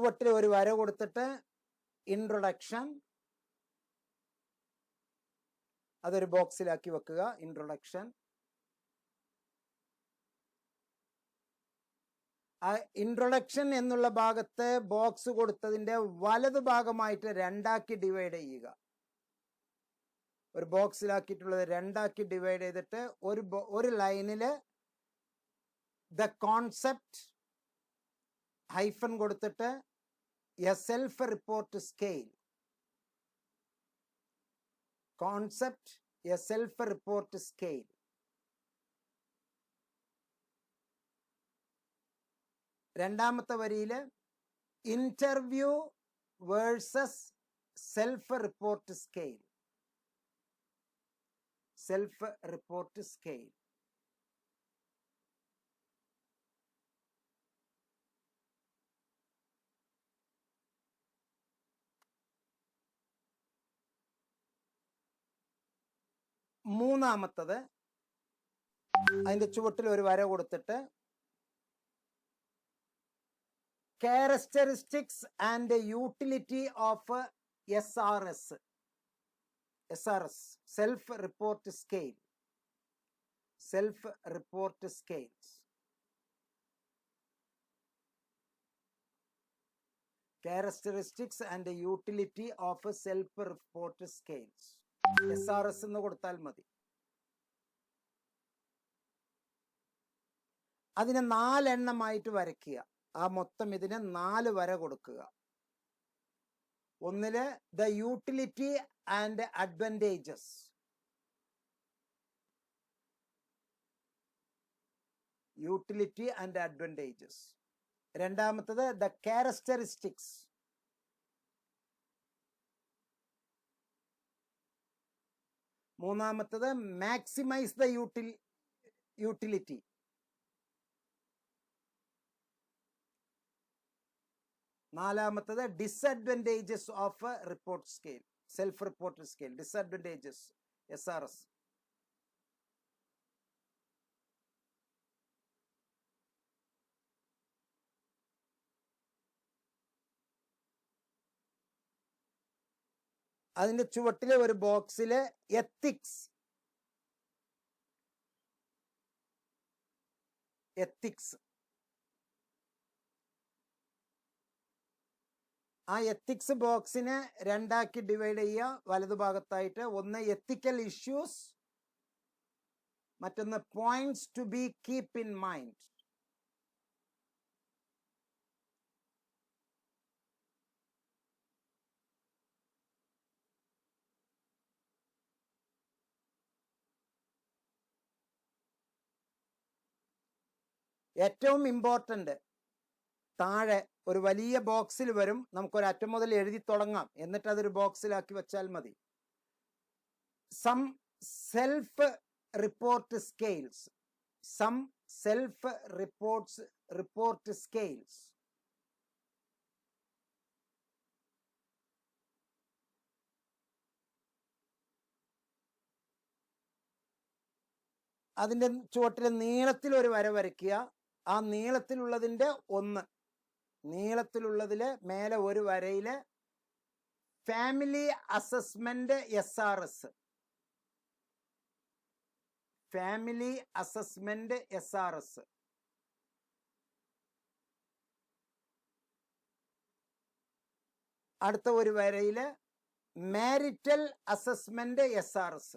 ചുവട്ടിൽ ഒരു വര കൊടുത്തിട്ട് ഇൻട്രൊഡക്ഷൻ, അതൊരു ബോക്സിലാക്കി വെക്കുക. ഇൻട്രൊഡക്ഷൻ. ഇൻട്രൊഡക്ഷൻ എന്നുള്ള ഭാഗത്ത് ബോക്സ് കൊടുത്തതിന്റെ വലതു ഭാഗമായിട്ട് രണ്ടാക്കി ഡിവൈഡ് ചെയ്യുക. ഒരു ബോക്സിലാക്കിയിട്ടുള്ളത് രണ്ടാക്കി ഡിവൈഡ് ചെയ്തിട്ട് ഒരു ലൈനില് ദ കോൺസെപ്റ്റ് ഹൈഫൻ കൊടുത്തിട്ട് a self report scale. Concept a self report scale. രണ്ടാമത്തെ വരിയില് interview versus self report scale. Self report scale. മൂന്നാമത്തത് അതിന്റെ ചുവട്ടിൽ ഒരു വര കൊടുത്തിട്ട് characteristics and utility of SRS. Self report scale. Self report scales. Characteristics and utility of self report scales. SRS എന്ന് കൊടുത്താൽ മതി. അതിനെ 4 എണ്ണമായിട്ട് വരയ്ക്കുക. ആ മൊത്തം ഇതിന് 4 വര കൊടുക്കുക. ഒന്നില് the utility and advantages. Utility and advantages. രണ്ടാമത്തത് ദ ക്യാരക്ടറിസ്റ്റിക്സ്. മൂന്നാമത്തത് മാക്സിമൈസ് ദ യൂട്ടിലിറ്റി. നാലാമത്തത് disadvantages of report scale. Self report scale. Disadvantages SRS. അതിന്റെ ചുവട്ടിലെ ഒരു ബോക്സില് എത്തിക്സ്. എത്തിക്സ്. ആ എത്തിക്സ് ബോക്സിനെ രണ്ടാക്കി ഡിവൈഡ് ചെയ്യുക. വലതുഭാഗത്തായിട്ട് ഒന്ന് എത്തിക്കൽ ഇഷ്യൂസ്, മറ്റൊന്ന് points to be keep in mind. ഏറ്റവും ഇമ്പോർട്ടൻ്റ് താഴെ ഒരു വലിയ ബോക്സിൽ വരും. നമുക്കൊരു അറ്റം മുതൽ എഴുതി തുടങ്ങാം, എന്നിട്ട് അതൊരു ബോക്സിലാക്കി വെച്ചാൽ മതി. Some self report scales. Some self report scales. അതിന്റെ ചുവട്ടിൽ നീളത്തിൽ ഒരു വര വരയ്ക്കുക. ആ നീളത്തിലുള്ളതിന്റെ ഒന്ന്, നീളത്തിലുള്ളതില് മേലെ ഒരു വരയില് family assessment SRS. Family assessment SRS. അടുത്ത ഒരു വരയില് marital assessment SRS.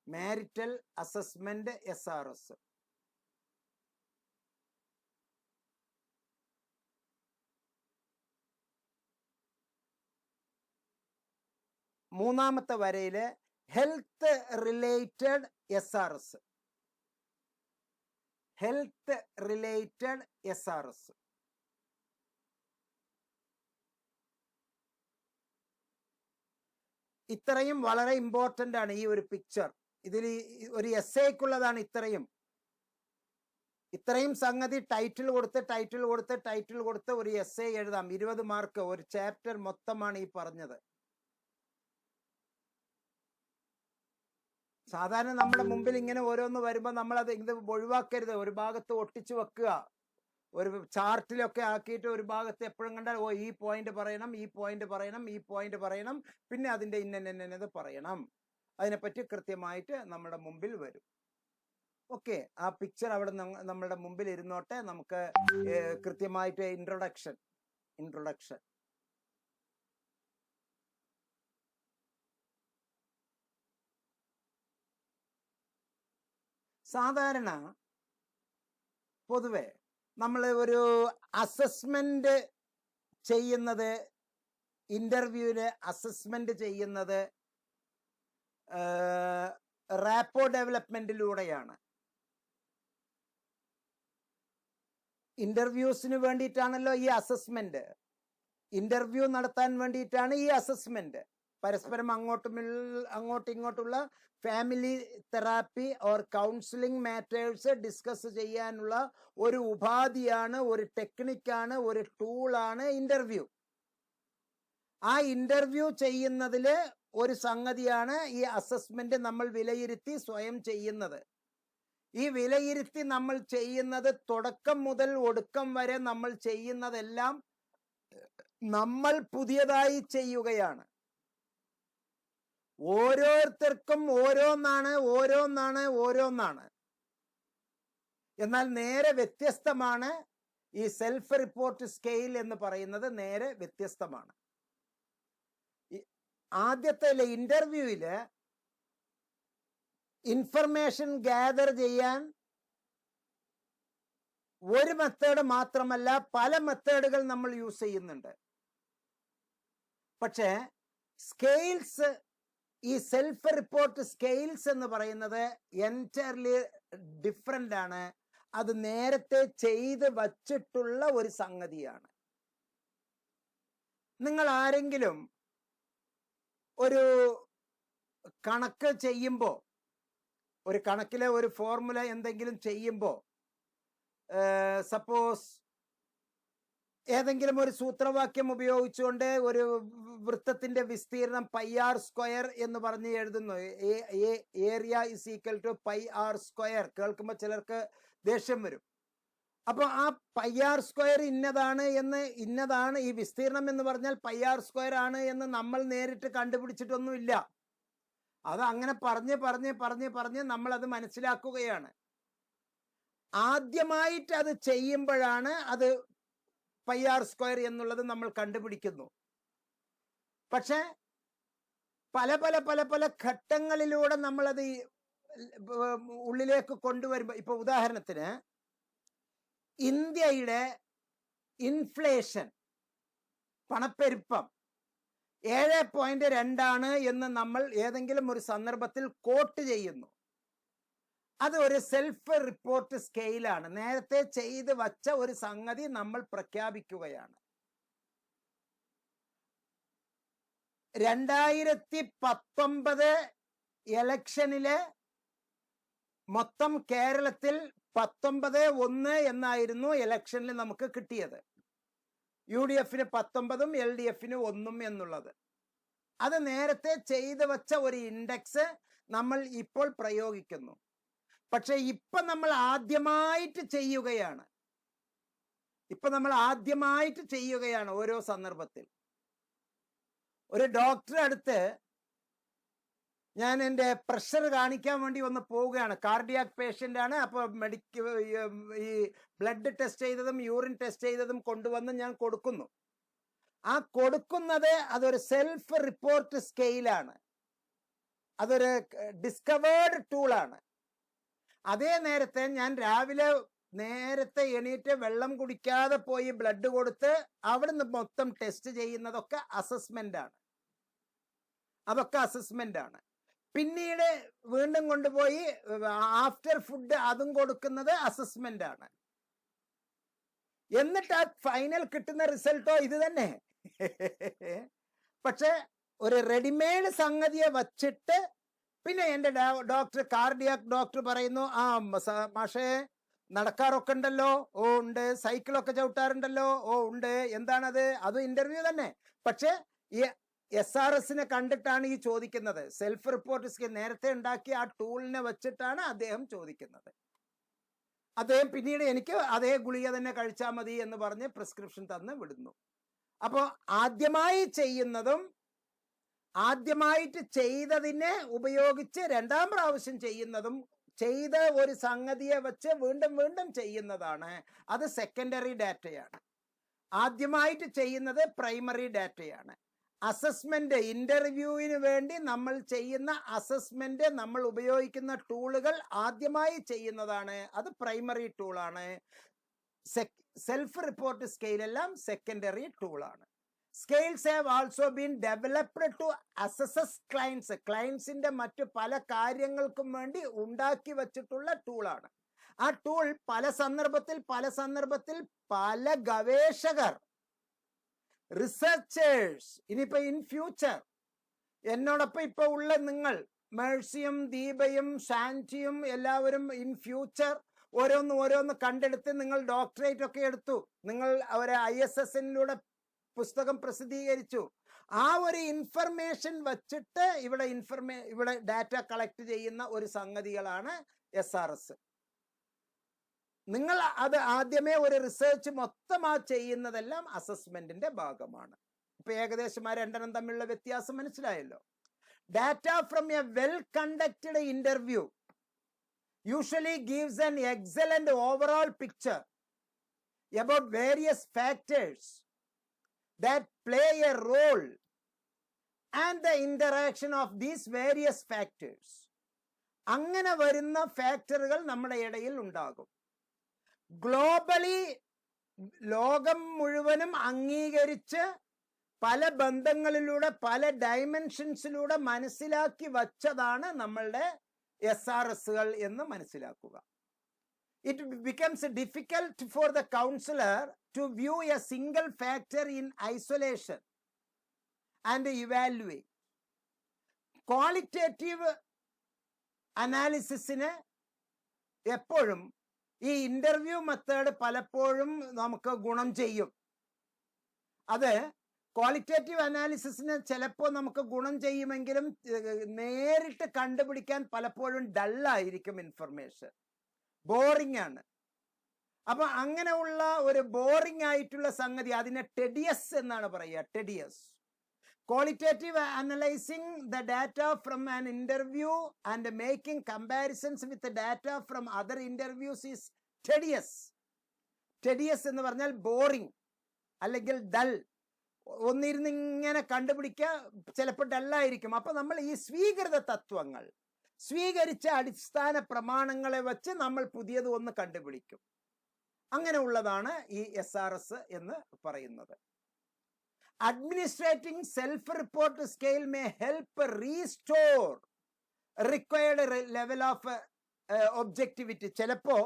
Marital assessment SRS. മൂന്നാമത്തെ വരയില് health related SRS. Health related SRS. ഇത്രയും വളരെ ഇമ്പോർട്ടൻ്റ് ആണ് ഈ ഒരു പിക്ചർ. ഇതിൽ ഒരു എസ്സേക്കുള്ളതാണ്. ഇത്രയും സംഗതി ടൈറ്റിൽ കൊടുത്ത് ഒരു എസ്സേ എഴുതാം. 20 മാർക്ക്. ഒരു ചാപ്റ്റർ മൊത്തമാണ് ഈ പറഞ്ഞത്. സാധാരണ നമ്മുടെ മുമ്പിൽ ഇങ്ങനെ ഓരോന്ന് വരുമ്പോൾ നമ്മൾ ഇത് ഒഴിവാക്കരുത്. ഒരു ഭാഗത്ത് ഒട്ടിച്ചു വെക്കുക. ഒരു ചാർട്ടിലൊക്കെ ആക്കിയിട്ട് ഒരു ഭാഗത്ത് എപ്പോഴും കണ്ടാൽ ഓ ഈ പോയിന്റ് പറയണം, ഈ പോയിന്റ് പറയണം, ഈ പോയിന്റ് പറയണം, പിന്നെ അതിൻ്റെ ഇന്നത് പറയണം. അതിനെപ്പറ്റി കൃത്യമായിട്ട് നമ്മുടെ മുമ്പിൽ വരും. ഓക്കെ, ആ പിക്ചർ അവിടെ നമ്മുടെ മുമ്പിൽ ഇരുന്നോട്ടെ. നമുക്ക് കൃത്യമായിട്ട് ഇൻട്രൊഡക്ഷൻ സാധാരണ പൊതുവെ നമ്മൾ ഒരു അസസ്മെന്റ് ചെയ്യുന്നത്, ഇന്റർവ്യൂവിന് അസസ്മെന്റ് ചെയ്യുന്നത് റാപ്പോ ഡെവലപ്മെന്റിലൂടെയാണ്. ഇന്റർവ്യൂസിന് വേണ്ടിയിട്ടാണല്ലോ ഈ അസസ്മെന്റ്. ഇന്റർവ്യൂ നടത്താൻ വേണ്ടിയിട്ടാണ് ഈ അസസ്മെന്റ്. പരസ്പരം അങ്ങോട്ടും ഇങ്ങോട്ടുള്ള family therapy or counselling matters discuss ചെയ്യാനുള്ള ഒരു ഉപാധിയാണ്, ഒരു ടെക്നിക്കാണ്, ഒരു ടൂളാണ് ഇന്റർവ്യൂ. ആ ഇന്റർവ്യൂ ചെയ്യുന്നതില് ഒരു സംഗതിയാണ് ഈ അസസ്മെന്റ് നമ്മൾ വിലയിരുത്തി സ്വയം ചെയ്യുന്നത്. ഈ വിലയിരുത്തി നമ്മൾ ചെയ്യുന്നത് തുടക്കം മുതൽ ഒടുക്കം വരെ നമ്മൾ ചെയ്യുന്നതെല്ലാം നമ്മൾ പുതിയതായി ചെയ്യുകയാണ്. ഓരോരുത്തർക്കും ഓരോന്നാണ്. എന്നാൽ നേരെ വ്യത്യസ്തമാണ് ഈ സെൽഫ് റിപ്പോർട്ട് സ്കെയിൽ എന്ന് പറയുന്നത്. നേരെ വ്യത്യസ്തമാണ്. ആദ്യത്തെ ഇന്റർവ്യൂവില് ഇൻഫർമേഷൻ ഗ്യാദർ ചെയ്യാൻ ഒരു മെത്തേഡ് മാത്രമല്ല, പല മെത്തേഡുകൾ നമ്മൾ യൂസ് ചെയ്യുന്നുണ്ട്. പക്ഷേ സ്കെയിൽസ്, ഈ സെൽഫ് റിപ്പോർട്ട് സ്കെയിൽസ് എന്ന് പറയുന്നത് എൻറ്റയർലി ഡിഫറെന്റ് ആണ്. അത് നേരത്തെ ചെയ്ത് വച്ചിട്ടുള്ള ഒരു സംഗതിയാണ്. നിങ്ങൾ ആരെങ്കിലും ഒരു കണക്ക് ചെയ്യുമ്പോൾ, ഒരു കണക്കിലെ ഒരു ഫോർമുല എന്തെങ്കിലും ചെയ്യുമ്പോൾ, സപ്പോസ് ഏതെങ്കിലും ഒരു സൂത്രവാക്യം ഉപയോഗിച്ചുകൊണ്ട് ഒരു വൃത്തത്തിന്റെ വിസ്തീർണം πr² എന്ന് പറഞ്ഞ് എഴുതുന്നു. Area is equal to πr². കേൾക്കുമ്പോൾ ചിലർക്ക് ദേഷ്യം വരും. അപ്പൊ ആ πr² ഇന്നതാണ് ഈ വിസ്തീർണം എന്ന് പറഞ്ഞാൽ πr² ആണ് എന്ന് നമ്മൾ നേരിട്ട് കണ്ടുപിടിച്ചിട്ടൊന്നുമില്ല. അത് അങ്ങനെ പറഞ്ഞ് നമ്മൾ അത് മനസ്സിലാക്കുകയാണ്. ആദ്യമായിട്ട് അത് ചെയ്യുമ്പോഴാണ് അത് πr² എന്നുള്ളത് നമ്മൾ കണ്ടുപിടിക്കുന്നു. പക്ഷെ പല ഘട്ടങ്ങളിലൂടെ നമ്മളത് ഉള്ളിലേക്ക് കൊണ്ടുവരുമ്പോൾ, ഇപ്പൊ ഉദാഹരണത്തിന് ഇന്ത്യയുടെ ഇൻഫ്ലേഷൻ, പണപ്പെരുപ്പം 7.2 എന്ന് നമ്മൾ ഏതെങ്കിലും ഒരു സന്ദർഭത്തിൽ കോട്ട് ചെയ്യുന്നു. അത് ഒരു സെൽഫ് റിപ്പോർട്ട് സ്കെയിലാണ്. നേരത്തെ ചെയ്ത് വച്ച ഒരു സംഗതി നമ്മൾ പ്രഖ്യാപിക്കുകയാണ്. 2019 ഇലക്ഷനിലെ മൊത്തം കേരളത്തിൽ 19.1 എന്നായിരുന്നു ഇലക്ഷനിൽ നമുക്ക് കിട്ടിയത്. UDF-ന് 19ഉം LDF-ന് 1ഉം എന്നുള്ളത്. അത് നേരത്തെ ചെയ്തു വച്ച ഒരു ഇൻഡെക്സ് നമ്മൾ ഇപ്പോൾ പ്രയോഗിക്കുന്നു. പക്ഷെ ഇപ്പൊ നമ്മൾ ആദ്യമായിട്ട് ചെയ്യുകയാണ്. ഓരോ സന്ദർഭത്തിൽ ഒരു ഡോക്ടറെ അടുത്ത് ഞാൻ എൻ്റെ പ്രഷർ കാണിക്കാൻ വേണ്ടി ഒന്ന് പോവുകയാണ്. കാർഡിയാക് പേഷ്യൻ്റ് ആണ്. അപ്പോൾ ഈ ബ്ലഡ് ടെസ്റ്റ് ചെയ്തതും യൂറിൻ ടെസ്റ്റ് ചെയ്തതും കൊണ്ടുവന്ന് ഞാൻ കൊടുക്കുന്നു. ആ കൊടുക്കുന്നത് അതൊരു സെൽഫ് റിപ്പോർട്ട് സ്കെയിലാണ്. അതൊരു ഡിസ്കവേർഡ് ടൂളാണ്. അതേ നേരത്തെ ഞാൻ രാവിലെ നേരത്തെ എണീറ്റ് വെള്ളം കുടിക്കാതെ പോയി ബ്ലഡ് കൊടുത്ത് അവിടുന്ന് മൊത്തം ടെസ്റ്റ് ചെയ്യുന്നതൊക്കെ അസസ്മെന്റ് ആണ്. പിന്നീട് വീണ്ടും കൊണ്ടുപോയി ആഫ്റ്റർ ഫുഡ് അതും കൊടുക്കുന്നത് അസസ്മെന്റ് ആണ്. എന്നിട്ട് ആ ഫൈനൽ കിട്ടുന്ന റിസൾട്ടോ ഇത് തന്നെ. പക്ഷെ ഒരു റെഡിമെയ്ഡ് സംഗതിയെ വച്ചിട്ട് പിന്നെ എൻ്റെ ഡോക്ടർ, കാർഡിയാക് ഡോക്ടർ പറയുന്നു, ആ മാഷേ നടക്കാറൊക്കെ ഉണ്ടല്ലോ? ഓ ഉണ്ട്. സൈക്കിളൊക്കെ ചവിട്ടാറുണ്ടല്ലോ? ഓ ഉണ്ട്. എന്താണത്? അതും ഇന്റർവ്യൂ തന്നെ. പക്ഷെ ഈ SRSനെ കണ്ടിട്ടാണ് ഈ ചോദിക്കുന്നത്. സെൽഫ് റിപ്പോർട്ട് സ്കെയിൽ നേരത്തെ ഉണ്ടാക്കിയ ആ ടൂളിനെ വെച്ചിട്ടാണ് അദ്ദേഹം ചോദിക്കുന്നത്. അദ്ദേഹം പിന്നീട് എനിക്ക് അതേ ഗുളിക തന്നെ കഴിച്ചാൽ മതി എന്ന് പറഞ്ഞ് പ്രിസ്ക്രിപ്ഷൻ തന്ന് വിടുന്നു. അപ്പോൾ ആദ്യമായിട്ട് ചെയ്തതിനെ ഉപയോഗിച്ച് രണ്ടാം പ്രാവശ്യം ചെയ്യുന്നതും ചെയ്ത ഒരു സംഗതിയെ വെച്ച് വീണ്ടും വീണ്ടും ചെയ്യുന്നതാണ്. അത് സെക്കൻഡറി ഡാറ്റയാണ്. ആദ്യമായിട്ട് ചെയ്യുന്നത് പ്രൈമറി ഡാറ്റയാണ്. അസസ്മെന്റ്, ഇന്റർവ്യൂവിന് വേണ്ടി നമ്മൾ ചെയ്യുന്ന അസസ്മെന്റ്, നമ്മൾ ഉപയോഗിക്കുന്ന ടൂളുകൾ ആദ്യമായി ചെയ്യുന്നതാണ്. അത് പ്രൈമറി ടൂളാണ്. സെൽഫ് റിപ്പോർട്ട് സ്കെയിൽ എല്ലാം സെക്കൻഡറി ടൂളാണ്. Scales have also been developed to assess clients. ക്ലയൻസിന്റെ മറ്റു പല കാര്യങ്ങൾക്കും വേണ്ടി ഉണ്ടാക്കി വച്ചിട്ടുള്ള ടൂളാണ്. ആ ടൂൾ പല സന്ദർഭത്തിൽ പല ഗവേഷകർ, റിസർച്ചേഴ്സ്, ഇനിയിപ്പോ ഇൻ ഫ്യൂച്ചർ എന്നോടൊപ്പം ഇപ്പൊ ഉള്ള നിങ്ങൾ മേഴ്സിയും ദീപയും ശാന്തിയും എല്ലാവരും ഇൻ ഫ്യൂച്ചർ ഓരോന്ന് കണ്ടെടുത്ത് നിങ്ങൾ ഡോക്ടറേറ്റ് ഒക്കെ എടുത്തു, നിങ്ങൾ അവരെ ISSനിലൂടെ പുസ്തകം പ്രസിദ്ധീകരിച്ചു. ആ ഒരു ഇൻഫർമേഷൻ വച്ചിട്ട് ഇവിടെ ഡാറ്റ കളക്ട് ചെയ്യുന്ന ഒരു സംഗതികളാണ് SRS. നിങ്ങൾ അത് ആദ്യമേ ഒരു റിസർച്ച് മൊത്തമാ ചെയ്യുന്നതെല്ലാം അസസ്മെന്റിന്റെ ഭാഗമാണ്. ഇപ്പൊ ഏകദേശം ആ രണ്ടെണ്ണം തമ്മിലുള്ള വ്യത്യാസം മനസ്സിലായല്ലോ. Data from A well conducted interview usually gives an excellent overall picture about various factors that play a role and the interaction of these various factors. അങ്ങനെ വരുന്ന ഫാക്ടറുകൾ നമ്മുടെ ഇടയിൽ ഉണ്ടാകും. ഗ്ലോബലി ലോകം മുഴുവനും അംഗീകരിച്ച് പല ബന്ധങ്ങളിലൂടെ പല ഡയമെൻഷൻസിലൂടെ മനസ്സിലാക്കി വച്ചതാണ് നമ്മളുടെ SRSകൾ എന്ന് മനസ്സിലാക്കുക. It becomes difficult for the counselor to view a single factor in isolation and evaluate. Qualitative അനാലിസിസിന് എപ്പോഴും ഈ ഇന്റർവ്യൂ മെത്തേഡ് പലപ്പോഴും നമുക്ക് ഗുണം ചെയ്യും. അത് ക്വാളിറ്റേറ്റീവ് അനാലിസിസിന് ചിലപ്പോൾ നമുക്ക് ഗുണം ചെയ്യുമെങ്കിലും നേരിട്ട് കണ്ടുപിടിക്കാൻ പലപ്പോഴും ഡള്ളായിരിക്കും ഇൻഫർമേഷൻ, ബോറിംഗ് ആണ്. അപ്പൊ അങ്ങനെയുള്ള ഒരു ബോറിംഗ് ആയിട്ടുള്ള സംഗതി, അതിനെ ടെഡിയസ് എന്നാണ് പറയുക, tedious. Qualitative analysing the data from an interview and making comparisons with data from other interviews is tedious. Tedious എന്ന് പറഞ്ഞാൽ ബോറിംഗ് അല്ലെങ്കിൽ ഡൾ. ഒന്നിരുന്ന് ഇങ്ങനെ കണ്ടുപിടിക്കുക, ചിലപ്പോൾ ഡള്ളായിരിക്കും. അപ്പൊ നമ്മൾ ഈ സ്വീകൃത തത്വങ്ങൾ, സ്വീകരിച്ച അടിസ്ഥാന പ്രമാണങ്ങളെ വെച്ച് നമ്മൾ പുതിയത് ഒന്ന് കണ്ടുപിടിക്കും. അങ്ങനെ ഉള്ളതാണ് ഈ SRS എന്ന് പറയുന്നത്. Administrating self report scale may help restore required level of objectivity. ചിലപ്പോ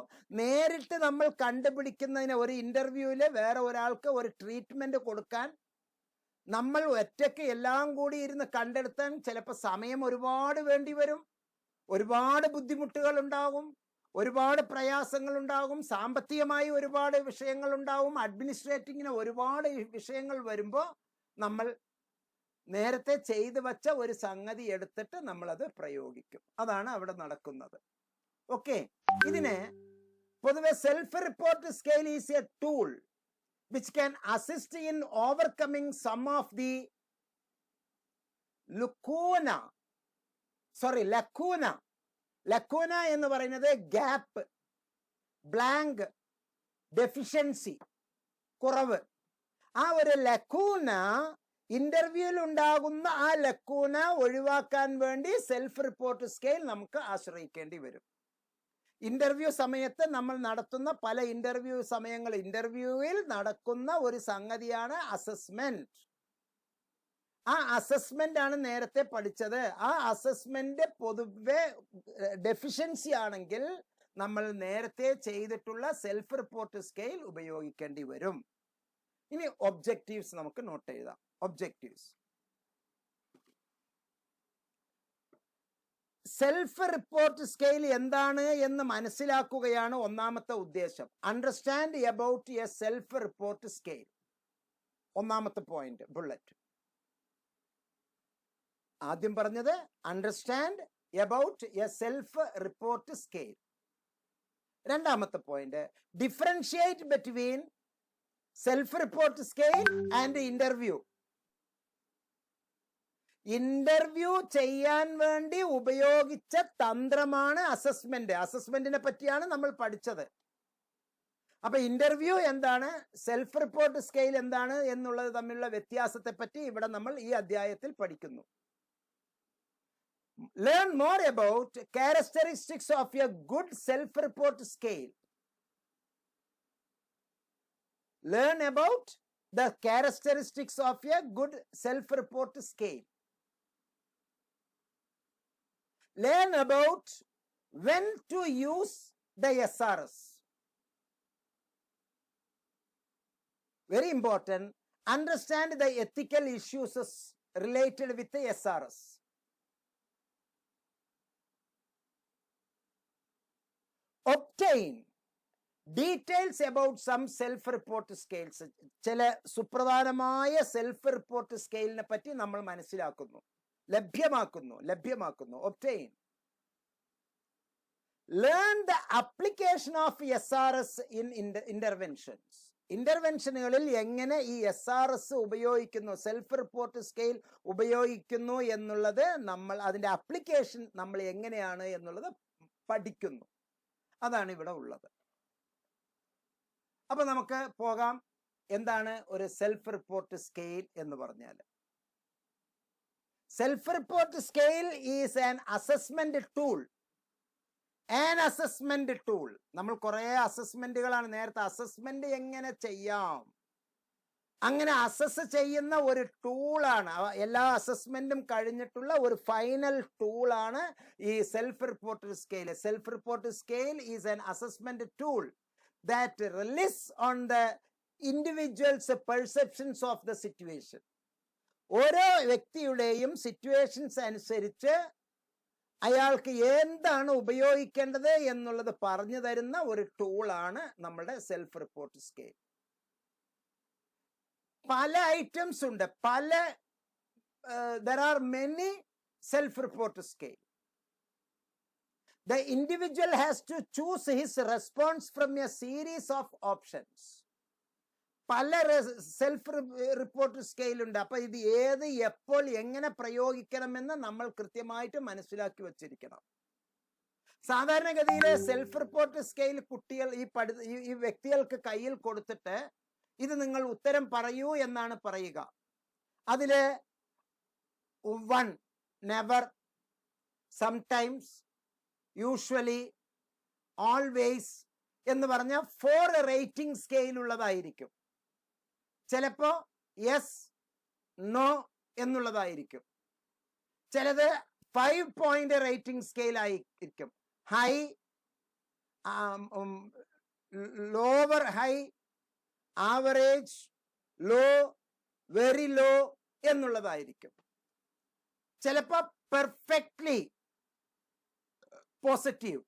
നേരിട്ട് നമ്മൾ കണ്ടുപിടിക്കുന്നതിന് ഒരു ഇന്റർവ്യൂവില് വേറെ ഒരാൾക്ക് ഒരു ട്രീറ്റ്മെന്റ് കൊടുക്കാൻ നമ്മൾ ഒറ്റയ്ക്ക് എല്ലാം കൂടി ഇരുന്ന് കണ്ടെടുത്താൻ ചിലപ്പോൾ സമയം ഒരുപാട് വേണ്ടി വരും, ഒരുപാട് ബുദ്ധിമുട്ടുകൾ ഉണ്ടാകും, ഒരുപാട് പ്രയാസങ്ങൾ ഉണ്ടാകും, സാമ്പത്തികമായി ഒരുപാട് വിഷയങ്ങൾ ഉണ്ടാകും, അഡ്മിനിസ്ട്രേറ്റിങ്ങിന് ഒരുപാട് വിഷയങ്ങൾ വരുമ്പോൾ നമ്മൾ നേരത്തെ ചെയ്തു വച്ച ഒരു സംഗതി എടുത്തിട്ട് നമ്മളത് പ്രയോഗിക്കും. അതാണ് അവിടെ നടക്കുന്നത്. ഓക്കെ, ഇതിന് പൊതുവെ self report scale is A tool which can assist in overcoming some of the lacuna എന്ന് പറയുന്നത് ഗ്യാപ്പ്, ബ്ലാങ്ക്, ഡെഫിഷ്യൻസി, കുറവ്. ആ ഒരു ലക്കൂന, ഇന്റർവ്യൂവിൽ ഉണ്ടാകുന്ന ആ ലക്കൂന ഒഴിവാക്കാൻ വേണ്ടി സെൽഫ് റിപ്പോർട്ട് സ്കെയിൽ നമുക്ക് ആശ്രയിക്കേണ്ടി വരും. ഇന്റർവ്യൂ സമയത്ത് നമ്മൾ നടത്തുന്ന പല ഇന്റർവ്യൂവിൽ നടക്കുന്ന ഒരു സംഗതിയാണ് അസസ്മെന്റ്. ആ അസസ്മെന്റ് ആണ് നേരത്തെ പഠിച്ചത്. ആ അസസ്മെന്റ് പൊതുവെ ഡെഫിഷ്യൻസി ആണെങ്കിൽ നമ്മൾ നേരത്തെ ചെയ്തിട്ടുള്ള സെൽഫ് റിപ്പോർട്ട് സ്കെയിൽ ഉപയോഗിക്കേണ്ടി വരും. ഇനി ഒബ്ജക്റ്റീവ്സ് നമുക്ക് നോട്ട് എഴുതാം. ഒബ്ജക്റ്റീവ്സ്, സെൽഫ് റിപ്പോർട്ട് സ്കെയിൽ എന്താണ് എന്ന് മനസ്സിലാക്കുകയാണ് ഒന്നാമത്തെ ഉദ്ദേശം. Understand about a self report scale, ഒന്നാമത്തെ പോയിന്റ്, ബുള്ളറ്റ്. ആദ്യം പറഞ്ഞത് understand about a self report scale. രണ്ടാമത്തെ point, differentiate between self report scale and interview. Interview ചെയ്യാൻ വേണ്ടി ഉപയോഗിച്ച തന്ത്രമാണ് അസസ്മെന്റ്. അസസ്മെന്റിനെ പറ്റിയാണ് നമ്മൾ പഠിച്ചത്. അപ്പൊ ഇന്റർവ്യൂ എന്താണ്, സെൽഫ് റിപ്പോർട്ട് സ്കെയിൽ എന്താണ് എന്നുള്ളത് തമ്മിലുള്ള വ്യത്യാസത്തെ പറ്റി ഇവിടെ നമ്മൾ ഈ അധ്യായത്തിൽ പഠിക്കുന്നു. Learn more about characteristics of A good self report scale. Learn about the characteristics of a good self-report scale. Learn about when to use the SRS. Very important. Understand the ethical issues related with the SRS. Obtain details about some self report scales. ചില സുപ്രധാനമായ self report സ്കെയിലിനെ പറ്റി നമ്മൾ മനസ്സിലാക്കുന്നു, ലഭ്യമാക്കുന്നു. Obtain. Learn the application of SRS in interventions. ഇന്റർവെൻഷനുകളിൽ എങ്ങനെ ഈ SRS ഉപയോഗിക്കുന്നു, സെൽഫ് റിപ്പോർട്ട് സ്കെയിൽ ഉപയോഗിക്കുന്നു എന്നുള്ളത് നമ്മൾ, അതിന്റെ അപ്ലിക്കേഷൻ നമ്മൾ എങ്ങനെയാണ് എന്നുള്ളത് പഠിക്കുന്നു. അതാണ് ഇവിടെ ഉള്ളത്. അപ്പൊ നമുക്ക് പോകാം. എന്താണ് ഒരു സെൽഫ് റിപ്പോർട്ട് സ്കെയിൽ എന്ന് പറഞ്ഞാൽ? Self report scale is an assessment tool. നമ്മൾ കുറെ അസസ്മെന്റുകളാണ് നേരത്തെ. അസസ്മെന്റ് എങ്ങനെ ചെയ്യാം, അങ്ങനെ അസസ് ചെയ്യുന്ന ഒരു ടൂളാണ്. എല്ലാ അസസ്മെന്റും കഴിഞ്ഞിട്ടുള്ള ഒരു ഫൈനൽ ടൂളാണ് ഈ self report scale. Self report scale is an assessment tool that relies on the individual's perceptions of the situation. ഓരോ വ്യക്തിയുടെയും സിറ്റുവേഷൻസ് അനുസരിച്ച് അയാൾക്ക് എന്താണ് ഉപയോഗിക്കേണ്ടത് എന്നുള്ളത് പറഞ്ഞു തരുന്ന ഒരു ടൂളാണ് നമ്മുടെ സെൽഫ് റിപ്പോർട്ട് സ്കെയിൽ. പല ഐറ്റംസ് ഉണ്ട്, there are many self report scale. The individual has to choose his response from a series of options. പല സെൽഫ് റിപ്പോർട്ട് സ്കെയിൽ ഉണ്ട്. അപ്പൊ ഇത് ഏത് എപ്പോൾ എങ്ങനെ പ്രയോഗിക്കണമെന്ന് നമ്മൾ കൃത്യമായിട്ട് മനസ്സിലാക്കി വച്ചിരിക്കണം. സാധാരണഗതിയിലെ സെൽഫ് റിപ്പോർട്ട് സ്കെയിൽ കുട്ടികൾ ഈ വ്യക്തികൾക്ക് കയ്യിൽ കൊടുത്തിട്ട് ഇത് നിങ്ങൾ ഉത്തരം പറയൂ എന്നാണ് പറയുക. അതില് 1, never, sometimes, യൂഷ്വലി, ഓൾവേസ് എന്ന് പറഞ്ഞ 4 റേറ്റിംഗ് സ്കെയിൽ ഉള്ളതായിരിക്കും. ചിലപ്പോ യെസ്, നോ എന്നുള്ളതായിരിക്കും. ചിലത് 5 പോയിന്റ് റേറ്റിംഗ് സ്കെയിൽ ആയിരിക്കും. High, lower high, average, low, very low എന്നുള്ളതായിരിക്കും. ചിലപ്പോ perfectly positive,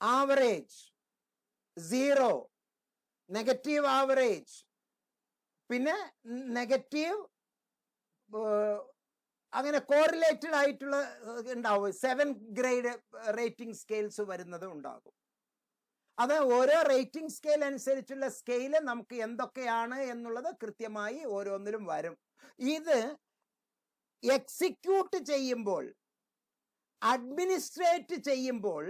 average, 0, negative average, പിന്നെ നെഗറ്റീവ്, അങ്ങനെ കോറിലേറ്റഡ് ആയിട്ടുള്ള ഉണ്ടാവും. 7 ഗ്രേഡ് റേറ്റിംഗ് സ്കെയിൽസ് വരുന്നത് ഉണ്ടാകും. അത് ഓരോ റേറ്റിംഗ് സ്കെയിൽ അനുസരിച്ചുള്ള സ്കെയില് നമുക്ക് എന്തൊക്കെയാണ് എന്നുള്ളത് കൃത്യമായി ഓരോന്നിലും വരും. ഇത് എക്സിക്യൂട്ട് ചെയ്യുമ്പോൾ, അഡ്മിനിസ്ട്രേറ്റ് ചെയ്യുമ്പോൾ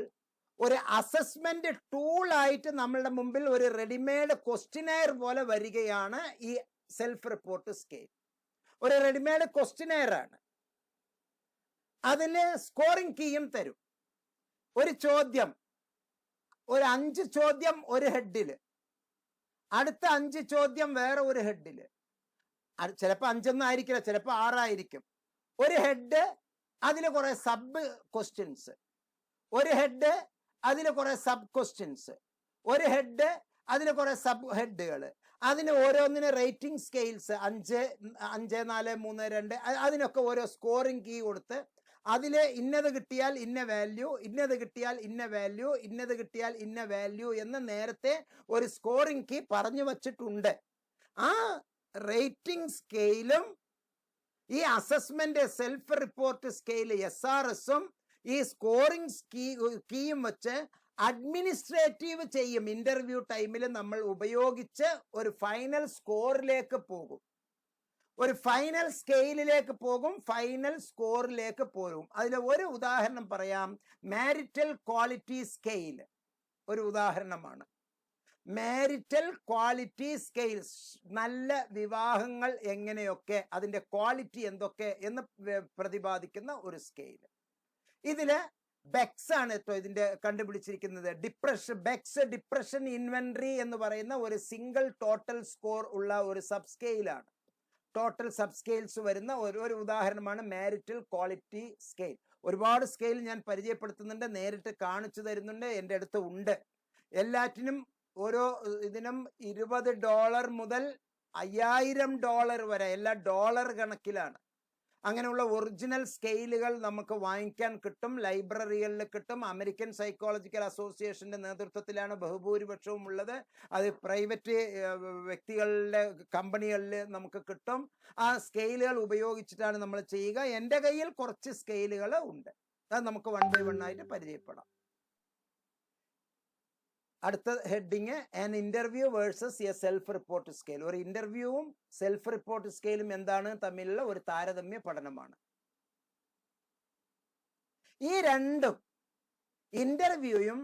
ഒരു അസസ്മെന്റ് ടൂൾ ആയിട്ട് നമ്മളുടെ മുമ്പിൽ ഒരു റെഡിമെയ്ഡ് ക്വസ്റ്റിനെയർ പോലെ വരികയാണ് ഈ സെൽഫ് റിപ്പോർട്ട് സ്കെയിൽ. ഒരു റെഡിമെയ്ഡ് ക്വസ്റ്റിനെയർ ആണ്. അതിന് സ്കോറിംഗ് കീയും തരും. ഒരു ചോദ്യം, ഒരു 5 ചോദ്യം ഒരു ഹെഡില്, അടുത്ത 5 ചോദ്യം വേറെ ഒരു ഹെഡില്. ചിലപ്പോൾ 5 ആയിരിക്കില്ല, ചിലപ്പോൾ 6 ആയിരിക്കും. ഒരു ഹെഡ്, അതിൽ കുറെ സബ് ക്വസ്റ്റ്യൻസ്. ഒരു ഹെഡ്, അതിൽ കുറെ സബ് ക്വസ്റ്റ്യൻസ്. ഒരു ഹെഡ്, അതിൽ കുറെ സബ് ഹെഡുകൾ. അതിന് ഓരോന്നിന് റേറ്റിംഗ് സ്കെയിൽസ് 5, 5, 4, 3, 2 അതിനൊക്കെ ഓരോ സ്കോറിംഗ് കീ കൊടുത്ത് അതില് ഇന്നത് കിട്ടിയാൽ ഇന്ന വാല്യൂ, ഇന്നത് കിട്ടിയാൽ ഇന്ന വാല്യൂ, ഇന്നത് കിട്ടിയാൽ ഇന്ന വാല്യൂ എന്ന് നേരത്തെ ഒരു സ്കോറിംഗ് കീ പറഞ്ഞു വച്ചിട്ടുണ്ട്. ആ റേറ്റിംഗ് സ്കെയിലും ഈ അസസ്മെന്റ് സെൽഫ് റിപ്പോർട്ട് സ്കെയിൽ SRSഉം ഈ സ്കോറിംഗ് കീയും വെച്ച് അഡ്മിനിസ്ട്രേറ്റീവ് ചെയ്യും. ഇന്റർവ്യൂ ടൈമിൽ നമ്മൾ ഉപയോഗിച്ച് ഒരു ഫൈനൽ സ്കോറിലേക്ക് പോകും, ഒരു ഫൈനൽ സ്കെയിലിലേക്ക് പോകും, ഫൈനൽ സ്കോറിലേക്ക് പോകും. അതിൽ ഒരു ഉദാഹരണം പറയാം. മാരിറ്റൽ ക്വാളിറ്റി സ്കെയിൽ ഒരു ഉദാഹരണമാണ്. മാരിറ്റൽ ക്വാളിറ്റി സ്കെയിൽസ്, നല്ല വിവാഹങ്ങൾ എങ്ങനെയൊക്കെ, അതിന്റെ ക്വാളിറ്റി എന്തൊക്കെ എന്ന് പ്രതിപാദിക്കുന്ന ഒരു സ്കെയിൽ. ഇതില് ബെക്സ് ആണ് ഇതിന്റെ കണ്ടുപിടിച്ചിരിക്കുന്നത്. ബെക്സ് ഡിപ്രഷൻ ഇൻവെന്ററി എന്ന് പറയുന്ന ഒരു സിംഗിൾ ടോട്ടൽ സ്കോർ ഉള്ള ഒരു സബ് സ്കെയിലാണ്. ടോട്ടൽ സബ് സ്കെയിൽസ് വരുന്ന ഒരു ഉദാഹരണമാണ് മാരിറ്റൽ ക്വാളിറ്റി സ്കെയിൽ. ഒരുപാട് സ്കെയിൽ ഞാൻ പരിചയപ്പെടുത്തുന്നുണ്ട്, നേരിട്ട് കാണിച്ചു തരുന്നുണ്ട്, എൻ്റെ അടുത്ത് ഉണ്ട്. എല്ലാറ്റിനും ഓരോ ഇതിനും $20 മുതൽ $5000 വരെ, എല്ലാം ഡോളർ കണക്കിലാണ്. അങ്ങനെയുള്ള ഒറിജിനൽ സ്കെയിലുകൾ നമുക്ക് വാങ്ങിക്കാൻ കിട്ടും, ലൈബ്രറികളിൽ കിട്ടും. അമേരിക്കൻ സൈക്കോളജിക്കൽ അസോസിയേഷന്റെ നേതൃത്വത്തിലാണ് ബഹുഭൂരിപക്ഷവും ഉള്ളത്. അത് പ്രൈവറ്റ് വ്യക്തികളുടെ കമ്പനികളിൽ നമുക്ക് കിട്ടും. ആ സ്കെയിലുകൾ ഉപയോഗിച്ചിട്ടാണ് നമ്മൾ ചെയ്യുക. എൻ്റെ കയ്യിൽ കുറച്ച് സ്കെയിലുകൾ ഉണ്ട്, അത് നമുക്ക് 1 by 1 ആയിട്ട് പരിചയപ്പെടാം. അടുത്ത heading an interview versus A self report scale. ഒരു ഇന്റർവ്യൂവും സെൽഫ് റിപ്പോർട്ട് സ്കെയിലും എന്താണ് തമ്മിലുള്ള ഒരു താരതമ്യ പഠനമാണ്. ഈ രണ്ടും, ഇന്റർവ്യൂയും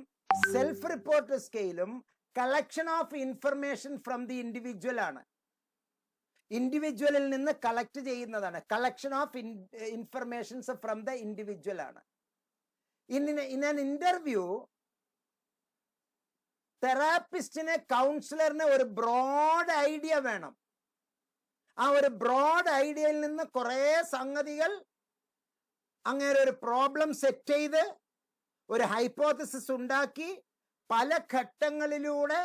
സെൽഫ് റിപ്പോർട്ട് സ്കെയിലും, collection of information from the individual ആണ്. ഇൻഡിവിജ്വലിൽ നിന്ന് കളക്ട് ചെയ്യുന്നതാണ്. Collection of informations from the individual ആണ്. ഇൻ ആൻ ഇന്റർവ്യൂ തെറാപ്പിസ്റ്റിന്, കൗൺസിലറിന് ഒരു ബ്രോഡ് ഐഡിയ വേണം. ആ ഒരു ബ്രോഡ് ഐഡിയയിൽ നിന്ന് കുറെ സംഗതികൾ, അങ്ങനെ ഒരു പ്രോബ്ലം സെറ്റ് ചെയ്ത് ഒരു ഹൈപ്പോത്തസിസ് ഉണ്ടാക്കി പല ഘട്ടങ്ങളിലൂടെ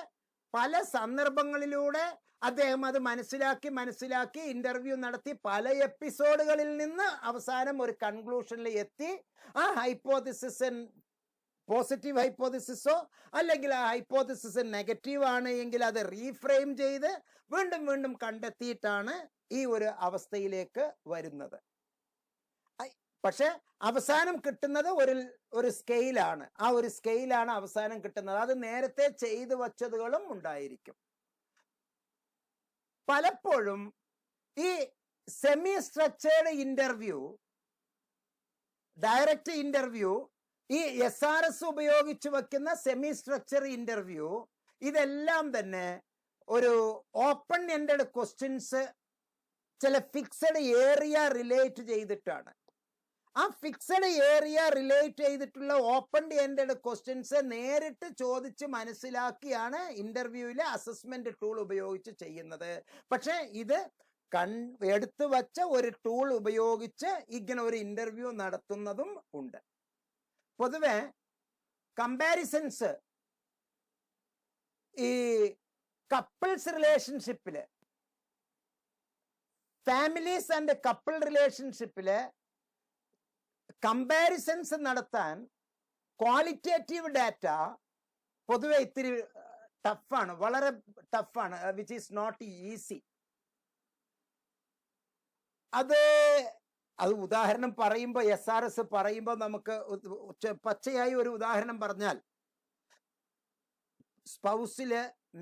പല സന്ദർഭങ്ങളിലൂടെ അദ്ദേഹം അത് മനസ്സിലാക്കി ഇന്റർവ്യൂ നടത്തി പല എപ്പിസോഡുകളിൽ നിന്ന് അവസാനം ഒരു കൺക്ലൂഷനിൽ എത്തി. ആ ഹൈപ്പോത്തസിസ് പോസിറ്റീവ് ഹൈപ്പോത്തസിസോ അല്ലെങ്കിൽ ആ ഹൈപ്പോത്തസിസ് നെഗറ്റീവ് ആണ് എങ്കിൽ അത് റീഫ്രെയിം ചെയ്ത് വീണ്ടും വീണ്ടും കണ്ടെത്തിയിട്ടാണ് ഈ ഒരു അവസ്ഥയിലേക്ക് വരുന്നത്. പക്ഷെ അവസാനം കിട്ടുന്നത് ഒരു സ്കെയിലാണ്. ആ ഒരു സ്കെയിലാണ് അവസാനം കിട്ടുന്നത്. അത് നേരത്തെ ചെയ്തു വച്ചതുകളും ഉണ്ടായിരിക്കും. പലപ്പോഴും ഈ semi structured interview, direct interview, ഈ SRS ഉപയോഗിച്ച് വെക്കുന്ന സെമി സ്ട്രക്ചർ ഇന്റർവ്യൂ, ഇതെല്ലാം തന്നെ ഒരു ഓപ്പൺ എൻഡഡ് ക്വസ്റ്റ്യൻസ് ചില ഫിക്സഡ് ഏരിയ റിലേറ്റ് ചെയ്തിട്ടാണ്. ആ ഫിക്സഡ് ഏരിയ റിലേറ്റ് ചെയ്തിട്ടുള്ള ഓപ്പൺ എൻഡഡ് ക്വസ്റ്റ്യൻസ് നേരിട്ട് ചോദിച്ച് മനസ്സിലാക്കിയാണ് ഇന്റർവ്യൂവിലെ അസസ്മെന്റ് ടൂൾ ഉപയോഗിച്ച് ചെയ്യുന്നത്. പക്ഷെ ഇത് എടുത്തു വച്ച ഒരു ടൂൾ ഉപയോഗിച്ച് ഇങ്ങനെ ഒരു ഇന്റർവ്യൂ നടത്തുന്നതും ഉണ്ട്. പൊതുവെ കമ്പാരിസൺസ് ഈ കപ്പിൾസ് റിലേഷൻഷിപ്പില്, ഫാമിലീസ് ആൻഡ് കപ്പിൾ റിലേഷൻഷിപ്പില് കമ്പാരിസൺസ് നടത്താൻ ക്വാളിറ്റേറ്റീവ് ഡാറ്റ പൊതുവെ ഇത്തിരി ടഫാണ്, വളരെ ടഫാണ്, വിച്ച് ഈസ് നോട്ട് ഈസി. അത് ഉദാഹരണം പറയുമ്പോൾ, SRS പറയുമ്പോൾ നമുക്ക് പച്ചയായി ഒരു ഉദാഹരണം പറഞ്ഞാൽ,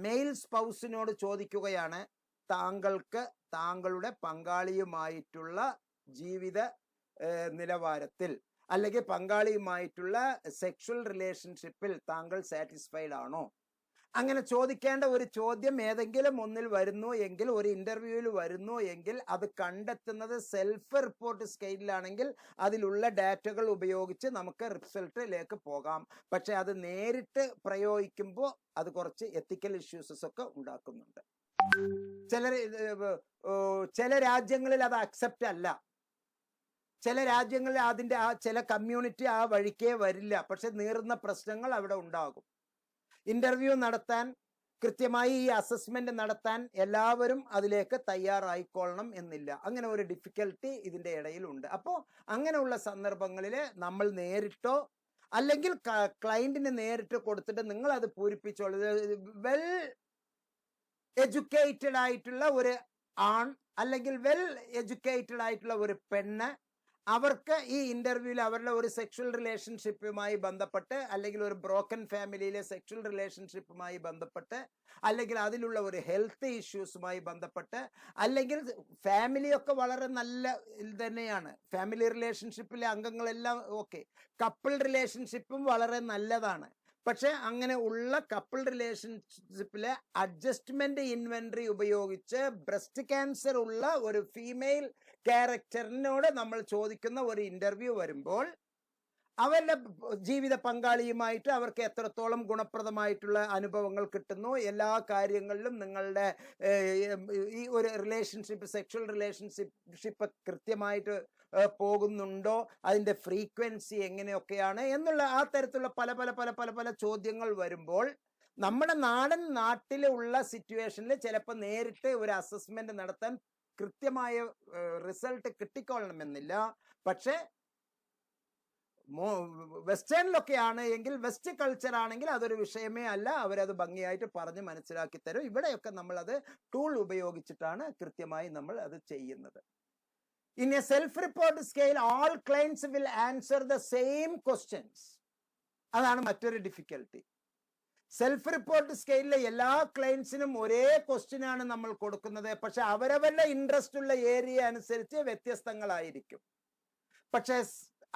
മെയിൽ സ്പൗസിനോട് ചോദിക്കുകയാണ്, താങ്കൾക്ക് താങ്കളുടെ പങ്കാളിയുമായിട്ടുള്ള ജീവിത നിലവാരത്തിൽ അല്ലെങ്കിൽ പങ്കാളിയുമായിട്ടുള്ള സെക്ഷൽ റിലേഷൻഷിപ്പിൽ താങ്കൾ സാറ്റിസ്ഫൈഡ് ആണോ? അങ്ങനെ ചോദിക്കേണ്ട ഒരു ചോദ്യം ഏതെങ്കിലും ഒന്നിൽ വരുന്നു എങ്കിൽ, ഒരു ഇന്റർവ്യൂവിൽ വരുന്നു എങ്കിൽ, അത് കണ്ടെത്തുന്നത് സെൽഫ് റിപ്പോർട്ട് സ്കെയിലാണെങ്കിൽ അതിലുള്ള ഡാറ്റകൾ ഉപയോഗിച്ച് നമുക്ക് റിസൾട്ടിലേക്ക് പോകാം. പക്ഷെ അത് നേരിട്ട് പ്രയോഗിക്കുമ്പോൾ അത് കുറച്ച് എത്തിക്കൽ ഇഷ്യൂസസ് ഒക്കെ ഉണ്ടാക്കുന്നുണ്ട്. ചില രാജ്യങ്ങളിൽ അത് അക്സെപ്റ്റ് അല്ല. ചില രാജ്യങ്ങളിൽ അതിന്റെ ചില കമ്മ്യൂണിറ്റി ആ വഴിക്കേ വരില്ല. പക്ഷെ നീറുന്ന പ്രശ്നങ്ങൾ അവിടെ ഉണ്ടാകും. ഇന്റർവ്യൂ നടത്താൻ, കൃത്യമായി ഈ അസസ്മെന്റ് നടത്താൻ എല്ലാവരും അതിലേക്ക് തയ്യാറായിക്കൊള്ളണം എന്നില്ല. അങ്ങനെ ഒരു ഡിഫിക്കൽട്ടി ഇതിന്റെ ഇടയിലുണ്ട്. അപ്പോൾ അങ്ങനെയുള്ള സന്ദർഭങ്ങളിൽ നമ്മൾ നേരിട്ടോ അല്ലെങ്കിൽ ക്ലയന്റിന് നേരിട്ട് കൊടുത്തിട്ട് നിങ്ങൾ അത് പൂരിപ്പിച്ചോളൂ. വെൽ എഡ്യൂക്കേറ്റഡ് ആയിട്ടുള്ള ഒരു ആൺ അല്ലെങ്കിൽ വെൽ എഡ്യൂക്കേറ്റഡ് ആയിട്ടുള്ള ഒരു പെണ്ണ് അവർക്ക് ഈ ഇന്റർവ്യൂവിൽ അവരുടെ ഒരു സെക്ഷൽ റിലേഷൻഷിപ്പുമായി ബന്ധപ്പെട്ട്, അല്ലെങ്കിൽ ഒരു ബ്രോക്കൺ ഫാമിലിയിലെ സെക്ഷൽ റിലേഷൻഷിപ്പുമായി ബന്ധപ്പെട്ട്, അല്ലെങ്കിൽ അതിലുള്ള ഒരു ഹെൽത്ത് ഇഷ്യൂസുമായി ബന്ധപ്പെട്ട്, അല്ലെങ്കിൽ ഫാമിലിയൊക്കെ വളരെ നല്ല തന്നെയാണ്, ഫാമിലി റിലേഷൻഷിപ്പിലെ അംഗങ്ങളെല്ലാം ഓക്കെ, കപ്പിൾ റിലേഷൻഷിപ്പും വളരെ നല്ലതാണ്. പക്ഷെ അങ്ങനെ ഉള്ള കപ്പിൾ റിലേഷൻഷിപ്പിലെ അഡ്ജസ്റ്റ്മെന്റ് ഇൻവെന്ററി ഉപയോഗിച്ച് ബ്രസ്റ്റ് ക്യാൻസർ ഉള്ള ഒരു ഫീമെയിൽ ക്യാരക്ടറിനോട് നമ്മൾ ചോദിക്കുന്ന ഒരു ഇന്റർവ്യൂ വരുമ്പോൾ അവരുടെ ജീവിത പങ്കാളിയുമായിട്ട് അവർക്ക് എത്രത്തോളം ഗുണപ്രദമായിട്ടുള്ള അനുഭവങ്ങൾ കിട്ടുന്നു, എല്ലാ കാര്യങ്ങളിലും നിങ്ങളുടെ ഈ ഒരു റിലേഷൻഷിപ്പ്, സെക്ഷൽ റിലേഷൻഷിപ്പ് കൃത്യമായിട്ട് പോകുന്നുണ്ടോ, അതിൻ്റെ ഫ്രീക്വൻസി എങ്ങനെയൊക്കെയാണ് എന്നുള്ള ആ തരത്തിലുള്ള പല പല പല പല പല ചോദ്യങ്ങൾ വരുമ്പോൾ നമ്മുടെ നാട്ടിലുള്ള സിറ്റുവേഷനിൽ ചിലപ്പോൾ നേരിട്ട് ഒരു അസസ്മെന്റ് നടത്താൻ കൃത്യമായ റിസൾട്ട് കിട്ടിക്കൊള്ളണമെന്നില്ല. പക്ഷെ വെസ്റ്റേണിലൊക്കെ ആണ് എങ്കിൽ, വെസ്റ്റ് കൾച്ചർ ആണെങ്കിൽ അതൊരു വിഷയമേ അല്ല, അവരത് ഭംഗിയായിട്ട് പറഞ്ഞ് മനസ്സിലാക്കി തരും. ഇവിടെയൊക്കെ നമ്മൾ അത് ടൂൾ ഉപയോഗിച്ചിട്ടാണ് കൃത്യമായി നമ്മൾ അത് ചെയ്യുന്നത്. In a self report scale all clients will answer the same questions. അതാണ് മറ്റൊരു ഡിഫിക്കൽട്ടി. സെൽഫ് റിപ്പോർട്ട് സ്കെയിലിലെ എല്ലാ ക്ലയൻസിനും ഒരേ ക്വസ്റ്റ്യൻ ആണ് നമ്മൾ കൊടുക്കുന്നത്. പക്ഷെ അവരവരുടെ ഇൻട്രസ്റ്റ് ഉള്ള ഏരിയ അനുസരിച്ച് വ്യത്യസ്തങ്ങളായിരിക്കും. പക്ഷെ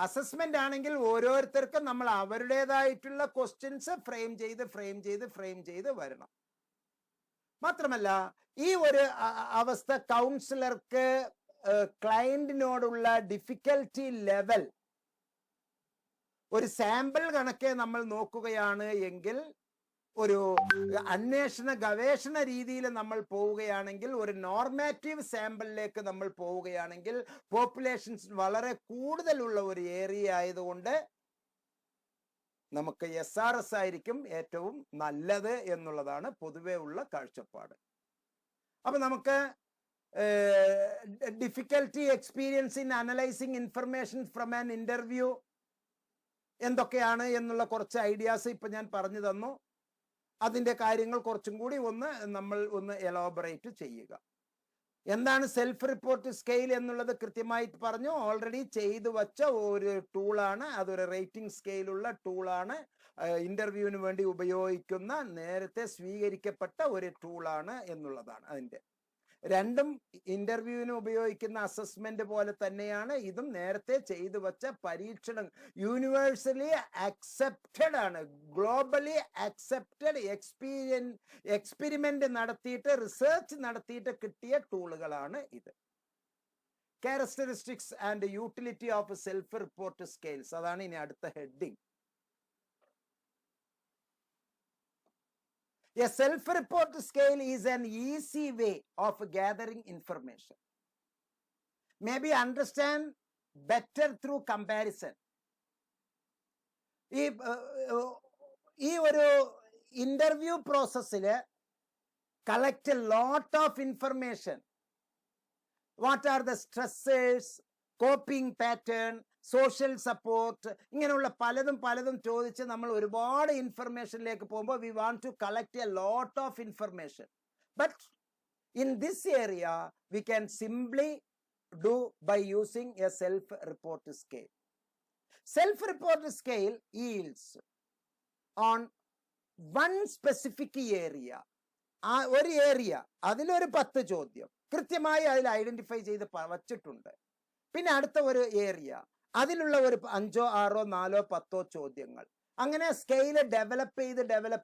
അസസ്മെന്റ് ആണെങ്കിൽ ഓരോരുത്തർക്കും നമ്മൾ അവരുടേതായിട്ടുള്ള ക്വസ്റ്റ്യൻസ് ഫ്രെയിം ചെയ്ത് വരണം. മാത്രമല്ല ഈ ഒരു അവസ്ഥ കൗൺസിലർക്ക് ക്ലയന്റിനോടുള്ള ഡിഫിക്കൽറ്റി ലെവൽ ഒരു സാമ്പിൾ കണക്കെ നമ്മൾ നോക്കുകയാണ് എങ്കിൽ, ഒരു അന്വേഷണ ഗവേഷണ രീതിയിൽ നമ്മൾ പോവുകയാണെങ്കിൽ, ഒരു നോർമാറ്റീവ് സാമ്പിളിലേക്ക് നമ്മൾ പോവുകയാണെങ്കിൽ, പോപ്പുലേഷൻസ് വളരെ കൂടുതലുള്ള ഒരു ഏരിയ ആയതുകൊണ്ട് നമുക്ക് SRS ആയിരിക്കും ഏറ്റവും നല്ലത് എന്നുള്ളതാണ് പൊതുവെ ഉള്ള കാഴ്ചപ്പാട്. അപ്പൊ നമുക്ക് difficulty experience in analysing information from an interview എന്തൊക്കെയാണ് എന്നുള്ള കുറച്ച് ഐഡിയാസ് ഇപ്പൊ ഞാൻ പറഞ്ഞു തന്നു. അതിൻ്റെ കാര്യങ്ങൾ കുറച്ചും കൂടി നമ്മൾ എലോബറേറ്റ് ചെയ്യുക. എന്താണ് സെൽഫ് റിപ്പോർട്ട് സ്കെയിൽ എന്നുള്ളത് കൃത്യമായിട്ട് പറഞ്ഞു. ഓൾറെഡി ചെയ്തു വച്ച ഒരു ടൂളാണ്, അതൊരു റേറ്റിംഗ് സ്കെയിലുള്ള ടൂളാണ്. ഇന്റർവ്യൂവിന് വേണ്ടി ഉപയോഗിക്കുന്ന നേരത്തെ സ്വീകരിക്കപ്പെട്ട ഒരു ടൂളാണ് എന്നുള്ളതാണ് അതിൻ്റെ. രണ്ടും ഇന്റർവ്യൂവിന് ഉപയോഗിക്കുന്ന അസസ്മെന്റ് പോലെ തന്നെയാണ് ഇതും. നേരത്തെ ചെയ്തു വച്ച പരീക്ഷണം, യൂണിവേഴ്സലി അക്സെപ്റ്റഡ് ആണ്, ഗ്ലോബലി അക്സെപ്റ്റഡ് എക്സ്പെരിമെന്റ് നടത്തിയിട്ട്, റിസർച്ച് നടത്തിയിട്ട് കിട്ടിയ ടൂളുകളാണ് ഇത്. Characteristics and utility of self report scales, അതാണ് ഇനി അടുത്ത heading. A self-report scale is an easy way of gathering information. Maybe understand better through comparison. ഈ ഒരു interview പ്രോസസ്സില് collect a lot of information. What are the stressors, coping pattern, social support, ഇങ്ങനെയുള്ള പലതും ചോദിച്ച് നമ്മൾ ഒരുപാട് ഇൻഫർമേഷനിലേക്ക് പോകുമ്പോൾ we want to collect a lot of information. But in this area we can simply do by using a self report scale. Self report scale deals on one specific area. ആ ഒരു area, അതിലൊരു 10 ചോദ്യം കൃത്യമായി അതിൽ identify ചെയ്ത് വച്ചിട്ടുണ്ട്. പിന്നെ അടുത്ത ഒരു ഏരിയ, അതിലുള്ള ഒരു 5, 6, 4, 10 ചോദ്യങ്ങൾ. അങ്ങനെ സ്കെയില് ഡെവലപ്പ്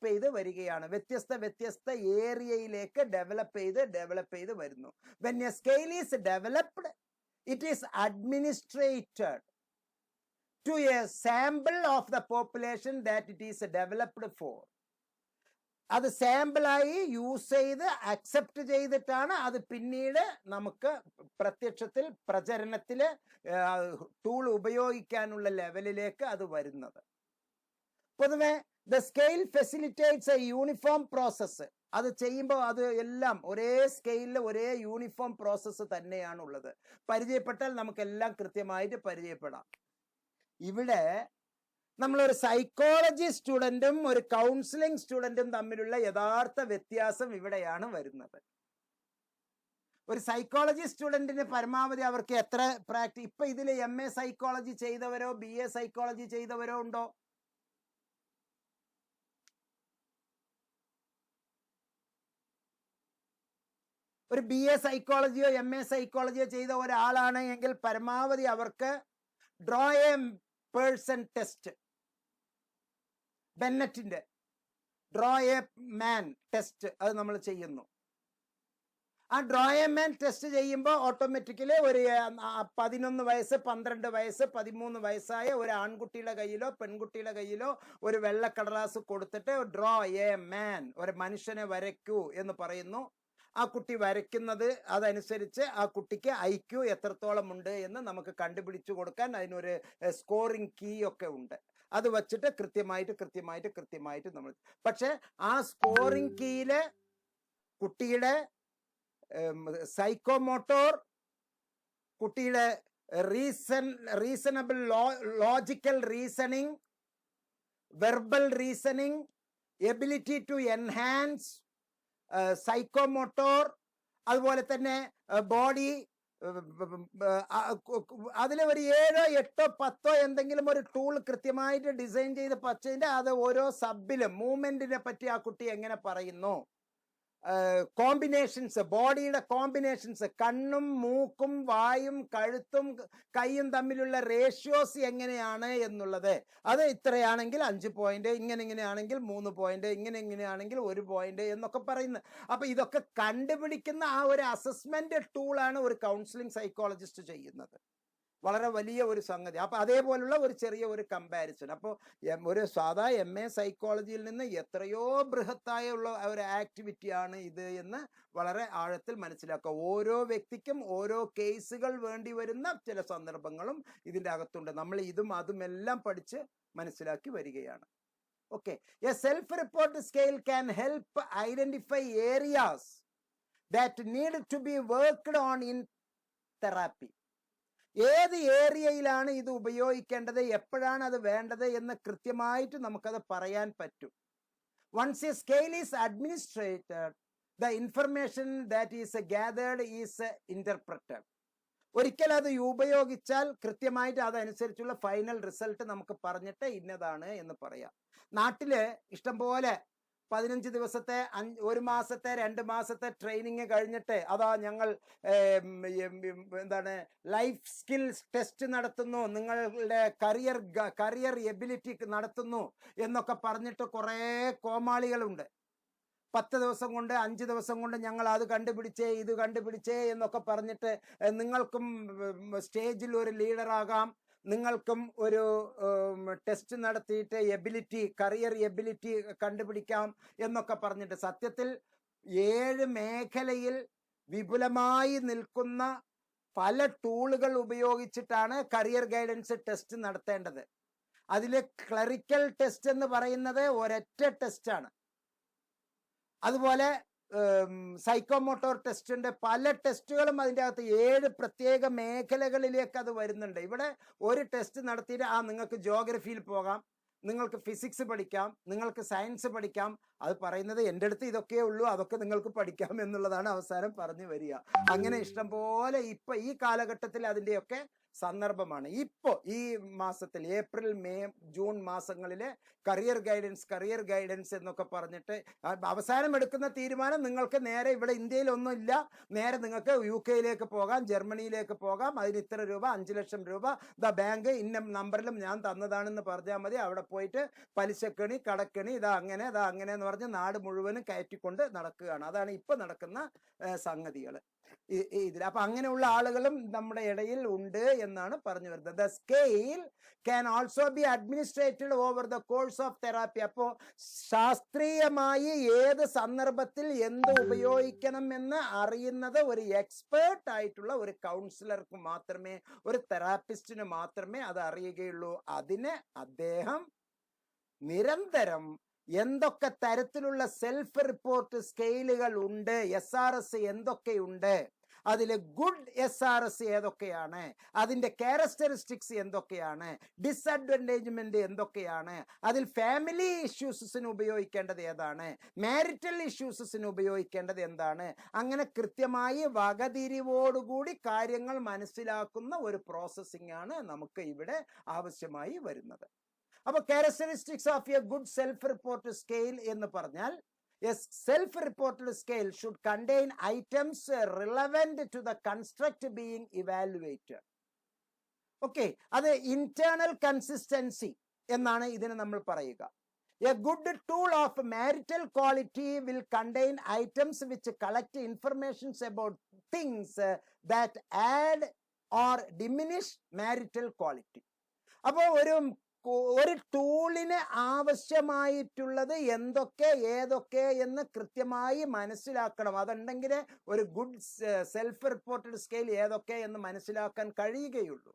ചെയ്ത് വരികയാണ്. വ്യത്യസ്ത ഏരിയയിലേക്ക് ഡെവലപ്പ് ചെയ്ത് വരുന്നു. When a scale is developed, it is administrated to a sample of the population that it is developed for. അത് സാമ്പിളായി യൂസ് ചെയ്ത് അക്സെപ്റ്റ് ചെയ്തിട്ടാണ് അത് പിന്നീട് നമുക്ക് പ്രത്യക്ഷത്തിൽ പ്രചരണത്തില് ടൂൾ ഉപയോഗിക്കാനുള്ള ലെവലിലേക്ക് അത് വരുന്നത്. പൊതുവെ the scale facilitates A uniform process. അത് ചെയ്യുമ്പോൾ അത് എല്ലാം ഒരേ സ്കെയിലിൽ ഒരേ യൂണിഫോം പ്രോസസ്സ് തന്നെയാണുള്ളത്. പരിചയപ്പെട്ടാൽ നമുക്കെല്ലാം കൃത്യമായിട്ട് പരിചയപ്പെടാം. ഇവിടെ നമ്മളൊരു സൈക്കോളജി സ്റ്റുഡൻറ്റും ഒരു കൗൺസിലിംഗ് സ്റ്റുഡൻറ്റും തമ്മിലുള്ള യഥാർത്ഥ വ്യത്യാസം ഇവിടെയാണ് വരുന്നത്. ഒരു സൈക്കോളജി സ്റ്റുഡൻറ്റിന് പരമാവധി അവർക്ക് എത്ര ഇപ്പൊ ഇതിൽ MA സൈക്കോളജി ചെയ്തവരോ BA സൈക്കോളജി ചെയ്തവരോ ഉണ്ടോ? ഒരു BA സൈക്കോളജിയോ MA സൈക്കോളജിയോ ചെയ്ത ഒരാളാണ് എങ്കിൽ പരമാവധി അവർക്ക് ഡ്രോ എ പേഴ്സൺ ടെസ്റ്റ്, ബെന്നറ്റിന്റെ ഡ്രോ എ മാൻ ടെസ്റ്റ്, അത് നമ്മൾ ചെയ്യുന്നു. ആ ഡ്രോ എ മാൻ ടെസ്റ്റ് ചെയ്യുമ്പോൾ ഓട്ടോമാറ്റിക്കലി ഒരു 11 വയസ്സ് 12 വയസ്സ് 13 വയസ്സായ ഒരു ആൺകുട്ടിയുടെ കയ്യിലോ പെൺകുട്ടിയുടെ കയ്യിലോ ഒരു വെള്ളക്കടലാസ് കൊടുത്തിട്ട് ഡ്രോ എ മാൻ, ഒരു മനുഷ്യനെ വരയ്ക്കൂ എന്ന് പറയുന്നു. ആ കുട്ടി വരയ്ക്കുന്നത് അതനുസരിച്ച് ആ കുട്ടിക്ക് IQ എത്രത്തോളം ഉണ്ട് എന്ന് നമുക്ക് കണ്ടുപിടിച്ചു കൊടുക്കാൻ അതിനൊരു സ്കോറിംഗ് കീ ഒക്കെ ഉണ്ട്. അത് വച്ചിട്ട് കൃത്യമായിട്ട് നമ്മൾ, പക്ഷെ ആ സ്കോറിംഗ് കീയില് കുട്ടിയുടെ സൈക്കോമോട്ടോർ, കുട്ടിയുടെ reasonable logical reasoning, verbal reasoning, ability to enhance psychomotor, അതുപോലെ തന്നെ ബോഡി, അതിൽ ഒരു 7, 8, 10 എന്തെങ്കിലും ഒരു ടൂൾ കൃത്യമായിട്ട് ഡിസൈൻ ചെയ്ത് പച്ചതിൻ്റെ അത് ഓരോ സബിലും മൂവ്മെന്റിനെ പറ്റി ആ കുട്ടി എങ്ങനെ പറയുന്നു, കോമ്പിനേഷൻസ്, ബോഡിയുടെ കോമ്പിനേഷൻസ്, കണ്ണും മൂക്കും വായും കഴുത്തും കൈയും തമ്മിലുള്ള റേഷ്യോസ് എങ്ങനെയാണ് എന്നുള്ളത്, അത് ഇത്രയാണെങ്കിൽ 5 പോയിന്റ്, ഇങ്ങനെയാണെങ്കിൽ 3 പോയിന്റ്, ഇങ്ങനെയാണെങ്കിൽ 1 പോയിന്റ് എന്നൊക്കെ പറയുന്നത്. അപ്പൊ ഇതൊക്കെ കണ്ടുപിടിക്കുന്ന ആ ഒരു അസസ്മെന്റ് ടൂളാണ് ഒരു കൗൺസിലിംഗ് സൈക്കോളജിസ്റ്റ് ചെയ്യുന്നത്. വളരെ വലിയ ഒരു സംഗതി. അപ്പൊ അതേപോലുള്ള ഒരു ചെറിയ ഒരു കമ്പാരിസൺ. അപ്പോൾ ഒരു സാധാ MA സൈക്കോളജിയിൽ നിന്ന് എത്രയോ ബൃഹത്തായ ഉള്ള ഒരു ആക്ടിവിറ്റിയാണ് ഇത് എന്ന് വളരെ ആഴത്തിൽ മനസ്സിലാക്കുക. ഓരോ വ്യക്തിക്കും ഓരോ കേസുകൾ വേണ്ടി വരുന്ന ചില സന്ദർഭങ്ങളും ഇതിൻ്റെ അകത്തുണ്ട്. നമ്മൾ ഇതും അതുമെല്ലാം പഠിച്ച് മനസ്സിലാക്കി വരികയാണ്. Okay, a self report scale can help identify areas that need to be worked on in therapy. ഏത് ഏരിയയിലാണ് ഇത് ഉപയോഗിക്കേണ്ടത്, എപ്പോഴാണ് അത് വേണ്ടത് എന്ന് കൃത്യമായിട്ട് നമുക്കത് പറയാൻ പറ്റും. Once a scale is administered, the information that is gathered is interpreted. ഒരിക്കൽ അത് ഉപയോഗിച്ചാൽ കൃത്യമായിട്ട് അതനുസരിച്ചുള്ള ഫൈനൽ റിസൾട്ട് നമുക്ക് പറഞ്ഞിട്ട് ഇന്നതാണ് എന്ന് പറയാം. നാട്ടില് ഇഷ്ടംപോലെ 15 ദിവസത്തെ 1 മാസത്തെ 2 മാസത്തെ ട്രെയിനിങ് കഴിഞ്ഞിട്ട് അതാ ഞങ്ങൾ ലൈഫ് സ്കിൽസ് ടെസ്റ്റ് നടത്തുന്നു, നിങ്ങളുടെ കരിയർ എബിലിറ്റി നടത്തുന്നു എന്നൊക്കെ പറഞ്ഞിട്ട് കുറേ കോമാളികളുണ്ട്. 10 ദിവസം കൊണ്ട് 5 ദിവസം കൊണ്ട് ഞങ്ങൾ അത് കണ്ടുപിടിച്ചേ ഇത് കണ്ടുപിടിച്ചേ എന്നൊക്കെ പറഞ്ഞിട്ട് നിങ്ങൾക്കും സ്റ്റേജിൽ ഒരു ലീഡറാകാം, നിങ്ങൾക്കും ഒരു ടെസ്റ്റ് നടത്തിയിട്ട് കരിയർ എബിലിറ്റി കണ്ടുപിടിക്കാം എന്നൊക്കെ പറഞ്ഞിട്ട് സത്യത്തിൽ 7 മേഖലയിൽ വിപുലമായി നിൽക്കുന്ന പല ടൂളുകൾ ഉപയോഗിച്ചിട്ടാണ് കരിയർ ഗൈഡൻസ് ടെസ്റ്റ് നടത്തേണ്ടത്. അതിൽ ക്ലറിക്കൽ ടെസ്റ്റ് എന്ന് പറയുന്നത് ഒരൊറ്റ ടെസ്റ്റാണ്. അതുപോലെ സൈക്കോമോട്ടോർ ടെസ്റ്റിന്റെ പല ടെസ്റ്റുകളും അതിൻ്റെ അകത്ത് 7 പ്രത്യേക മേഖലകളിലേക്ക് അത് വരുന്നുണ്ട്. ഇവിടെ ഒരു ടെസ്റ്റ് നടത്തിയിട്ട് നിങ്ങൾക്ക് ജോഗ്രഫിയിൽ പോകാം, നിങ്ങൾക്ക് ഫിസിക്സ് പഠിക്കാം, നിങ്ങൾക്ക് സയൻസ് പഠിക്കാം. അത് പറയുന്നത് എൻ്റെ അടുത്ത് ഇതൊക്കെ ഉള്ളൂ, അതൊക്കെ നിങ്ങൾക്ക് പഠിക്കാം എന്നുള്ളതാണ് അവസാനം പറഞ്ഞു വരിക. അങ്ങനെ ഇഷ്ടംപോലെ ഇപ്പൊ ഈ കാലഘട്ടത്തിൽ അതിൻ്റെയൊക്കെ സന്ദർഭമാണ്. ഇപ്പോൾ ഈ മാസത്തിൽ ഏപ്രിൽ മെയ് ജൂൺ മാസങ്ങളിലെ കരിയർ ഗൈഡൻസ് എന്നൊക്കെ പറഞ്ഞിട്ട് അവസാനം എടുക്കുന്ന തീരുമാനം നിങ്ങൾക്ക് നേരെ ഇവിടെ ഇന്ത്യയിലൊന്നും ഇല്ല, നേരെ നിങ്ങൾക്ക് UK പോകാം, ജർമ്മനിയിലേക്ക് പോകാം, അതിന് ഇത്ര രൂപ 5 ലക്ഷം രൂപ ബാങ്ക് ഇന്ന നമ്പറിലും ഞാൻ തന്നതാണെന്ന് പറഞ്ഞാൽ മതി. അവിടെ പോയിട്ട് പലിശക്കണി കടക്കണി ഇതാ അങ്ങനെ എന്ന് പറഞ്ഞ് നാട് മുഴുവനും കയറ്റിക്കൊണ്ട് നടക്കുകയാണ്. അതാണ് ഇപ്പൊ നടക്കുന്ന സംഗതികൾ ഇതിൽ. അപ്പൊ അങ്ങനെയുള്ള ആളുകളും നമ്മുടെ ഇടയിൽ ഉണ്ട് എന്നാണ് പറഞ്ഞു വരുന്നത്. The scale can also be administrated over the course of therapy. അപ്പോൾ ശാസ്ത്രീയമായി ഏത് സന്ദർഭത്തിൽ എന്ത് ഉപയോഗിക്കണം എന്ന് അറിയുന്നത് ഒരു എക്സ്പേർട്ട് ആയിട്ടുള്ള ഒരു കൗൺസിലർക്ക് മാത്രമേ, ഒരു തെറാപ്പിസ്റ്റിന് മാത്രമേ അത് അറിയുകയുള്ളൂ. അതിന് അദ്ദേഹം നിരന്തരം എന്തൊക്കെ തരത്തിലുള്ള സെൽഫ് റിപ്പോർട്ട് സ്കെയിലുകൾ ഉണ്ട്, SRS എന്തൊക്കെയുണ്ട്, അതിൽ ഗുഡ് SRS ഏതൊക്കെയാണ്, അതിൻ്റെ ക്യാരക്ടറിസ്റ്റിക്സ് എന്തൊക്കെയാണ്, ഡിസഡ്വാൻറ്റേജ്മെന്റ് എന്തൊക്കെയാണ്, അതിൽ ഫാമിലി ഇഷ്യൂസിന് ഉപയോഗിക്കേണ്ടത് ഏതാണ്, മാരിറ്റൽ ഇഷ്യൂസിന് ഉപയോഗിക്കേണ്ടത് എന്താണ്, അങ്ങനെ കൃത്യമായി വകതിരിവോടുകൂടി കാര്യങ്ങൾ മനസ്സിലാക്കുന്ന ഒരു പ്രോസസ്സിംഗ് ആണ് നമുക്ക് ഇവിടെ ആവശ്യമായി വരുന്നത്. അപ്പോൾ characteristics of A good self report scale എന്ന് പറഞ്ഞാൽ, a self-reported scale should contain items relevant to the construct being evaluated. Okay, അത് internal consistency എന്നാണ് ഇതിന് നമ്മൾ പറയുക. A good tool of marital quality will contain items which collect information about things that add or diminish marital quality. അപ്പോൾ ഒരു ടൂളിന് ആവശ്യമായിട്ടുള്ളത് എന്തൊക്കെ ഏതൊക്കെ എന്ന് കൃത്യമായി മനസ്സിലാക്കണം. അതുണ്ടെങ്കിൽ ഒരു ഗുഡ് സെൽഫ് റിപ്പോർട്ടഡ് സ്കെയിൽ ഏതൊക്കെ എന്ന് മനസ്സിലാക്കാൻ കഴിയുകയുള്ളൂ.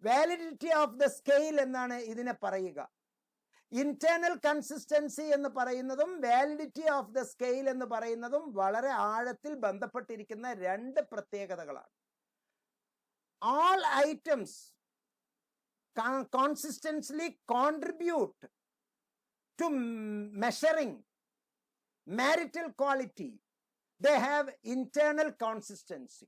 വാലിഡിറ്റി ഓഫ് ദ സ്കെയിൽ എന്നാണ് ഇതിനെ പറയുക. ഇന്റേണൽ കൺസിസ്റ്റൻസി എന്ന് പറയുന്നതും വാലിഡിറ്റി ഓഫ് ദ സ്കെയിൽ എന്ന് പറയുന്നതും വളരെ ആഴത്തിൽ ബന്ധപ്പെട്ടിരിക്കുന്ന രണ്ട് പ്രത്യേകതകളാണ്. all items consistently contribute to measuring marital quality. They have internal consistency.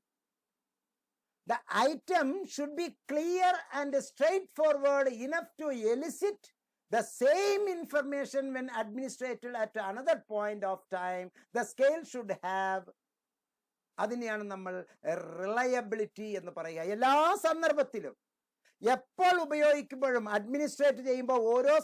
The item should be clear and straightforward enough to elicit the same information when administered at another point of time. The scale should have, അതിനെയാണ് നമ്മൾ reliability എന്ന് പറയുക. എല്ലാ സന്ദർഭത്തിലും എപ്പോൾ ഉപയോഗിക്കുമ്പോഴും administrate ചെയ്യുമ്പോൾ ഓരോ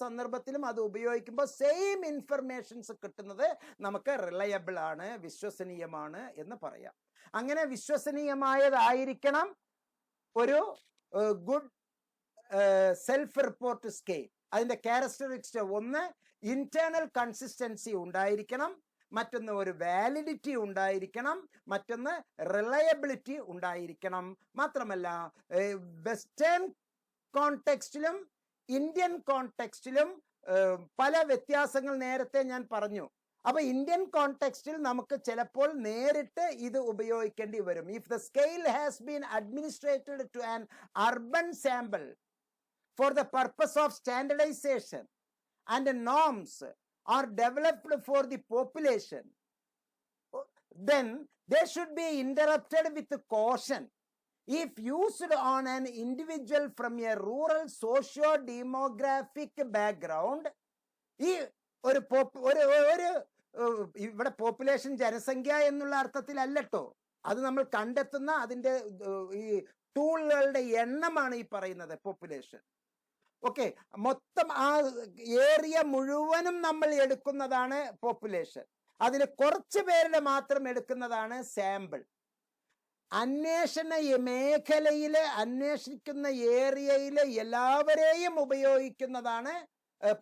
സന്ദർഭത്തിലും അത് ഉപയോഗിക്കുമ്പോൾ സെയിം ഇൻഫർമേഷൻസ് കിട്ടുന്നത് നമുക്ക് റിലയബിൾ ആണ്, വിശ്വസനീയമാണ് എന്ന് പറയാം. അങ്ങനെ വിശ്വസനീയമായതായിരിക്കണം ഒരു ഗുഡ് സെൽഫ് റിപ്പോർട്ട് സ്കെയിൽ. അതിൻ്റെ ക്യാരക്ടറിസ്റ്റിക്സ് ഒന്ന് ഇന്റേണൽ കൺസിസ്റ്റൻസി ഉണ്ടായിരിക്കണം, മറ്റൊന്ന് ഒരു വാലിഡിറ്റി ഉണ്ടായിരിക്കണം, മറ്റൊന്ന് റിലയബിലിറ്റി ഉണ്ടായിരിക്കണം. മാത്രമല്ല വെസ്റ്റേൺ കോണ്ടെക്സ്റ്റിലും ഇന്ത്യൻ കോണ്ടെക്സ്റ്റിലും പല വ്യത്യാസങ്ങൾ നേരത്തെ ഞാൻ പറഞ്ഞു. അപ്പൊ ഇന്ത്യൻ കോണ്ടെക്സ്റ്റിൽ നമുക്ക് ചിലപ്പോൾ നേരിട്ട് ഇത് ഉപയോഗിക്കേണ്ടി വരും. If the scale has been administered to an urban sample for the purpose of standardisation and norms are developed for the population, then they should be interrupted with caution. If used on an individual from a rural socio-demographic background, ഇവിടെ population ജനസംഖ്യ എന്നുള്ള അർത്ഥത്തിലല്ലോ, അത് നമ്മൾ കണ്ടെത്തുന്ന അതിൻ്റെ ഈ ടൂളുകളുടെ എണ്ണമാണ് ഈ പറയുന്നത് പോപ്പുലേഷൻ. ഓക്കെ, മൊത്തം ആ ഏരിയ മുഴുവനും നമ്മൾ എടുക്കുന്നതാണ് പോപ്പുലേഷൻ. അതിൽ കുറച്ച് പേരുടെ മാത്രം എടുക്കുന്നതാണ് സാമ്പിൾ. അന്വേഷണ മേഖലയിൽ അന്വേഷിക്കുന്ന ഏരിയയിലെ എല്ലാവരെയും ഉപയോഗിക്കുന്നതാണ്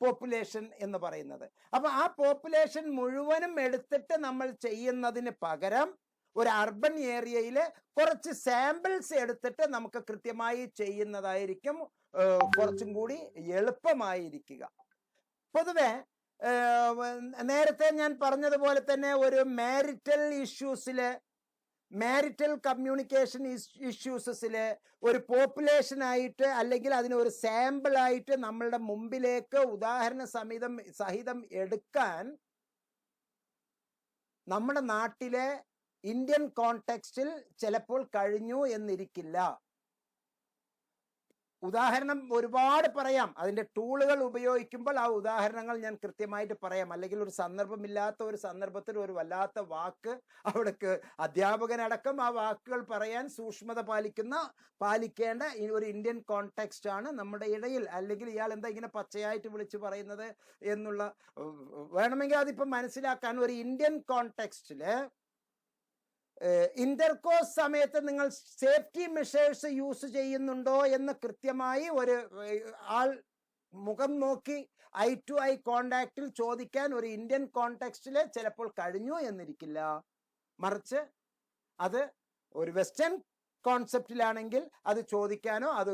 പോപ്പുലേഷൻ എന്ന് പറയുന്നത്. അപ്പൊ ആ പോപ്പുലേഷൻ മുഴുവനും എടുത്തിട്ട് നമ്മൾ ചെയ്യുന്നതിന് പകരം ഒരു അർബൻ ഏരിയയിൽ കുറച്ച് സാമ്പിൾസ് എടുത്തിട്ട് നമുക്ക് കൃത്യമായി ചെയ്യുന്നതായിരിക്കും കുറച്ചും കൂടി എളുപ്പമായിരിക്കുക. പൊതുവെ നേരത്തെ ഞാൻ പറഞ്ഞതുപോലെ തന്നെ ഒരു മാരിറ്റൽ കമ്മ്യൂണിക്കേഷൻ ഇഷ്യൂസില് ഒരു പോപ്പുലേഷനായിട്ട് അല്ലെങ്കിൽ അതിനൊരു സാമ്പിളായിട്ട് നമ്മളുടെ മുമ്പിലേക്ക് ഉദാഹരണ സഹിതം എടുക്കാൻ നമ്മുടെ നാട്ടിലെ ഇന്ത്യൻ കോണ്ടെക്സ്റ്റിൽ ചിലപ്പോൾ കഴിഞ്ഞു എന്നിരിക്കില്ല. ഉദാഹരണം ഒരുപാട് പറയാം. അതിൻ്റെ ടൂളുകൾ ഉപയോഗിക്കുമ്പോൾ ആ ഉദാഹരണങ്ങൾ ഞാൻ കൃത്യമായിട്ട് പറയാം. അല്ലെങ്കിൽ ഒരു സന്ദർഭമില്ലാത്ത ഒരു സന്ദർഭത്തിൽ ഒരു വല്ലാത്ത വാക്ക് അവിടേക്ക് അധ്യാപകനടക്കം ആ വാക്കുകൾ പറയാൻ സൂക്ഷ്മത പാലിക്കേണ്ട ഒരു ഇന്ത്യൻ കോണ്ടെക്സ്റ്റ് ആണ് നമ്മുടെ ഇടയിൽ. അല്ലെങ്കിൽ ഇയാൾ എന്താ ഇങ്ങനെ പച്ചയായിട്ട് വിളിച്ചു പറയുന്നത് എന്നുള്ള വേണമെങ്കിൽ അതിപ്പം മനസ്സിലാക്കാൻ ഒരു ഇന്ത്യൻ കോണ്ടെക്സ്റ്റില് ഇന്റർകോഴ്സ് സമയത്ത് നിങ്ങൾ സേഫ്റ്റി മെഷേഴ്സ് യൂസ് ചെയ്യുന്നുണ്ടോ എന്ന് കൃത്യമായി ഒരു ആൾ മുഖം നോക്കി ഐ ടു ഐ കോണ്ടാക്റ്റിൽ ചോദിക്കാൻ ഒരു ഇന്ത്യൻ കോണ്ടെക്സ്റ്റിൽ ചിലപ്പോൾ കഴിഞ്ഞു എന്നിരിക്കില്ല. മറിച്ച് അത് ഒരു വെസ്റ്റേൺ കോൺസെപ്റ്റിലാണെങ്കിൽ അത് ചോദിക്കാനോ അത്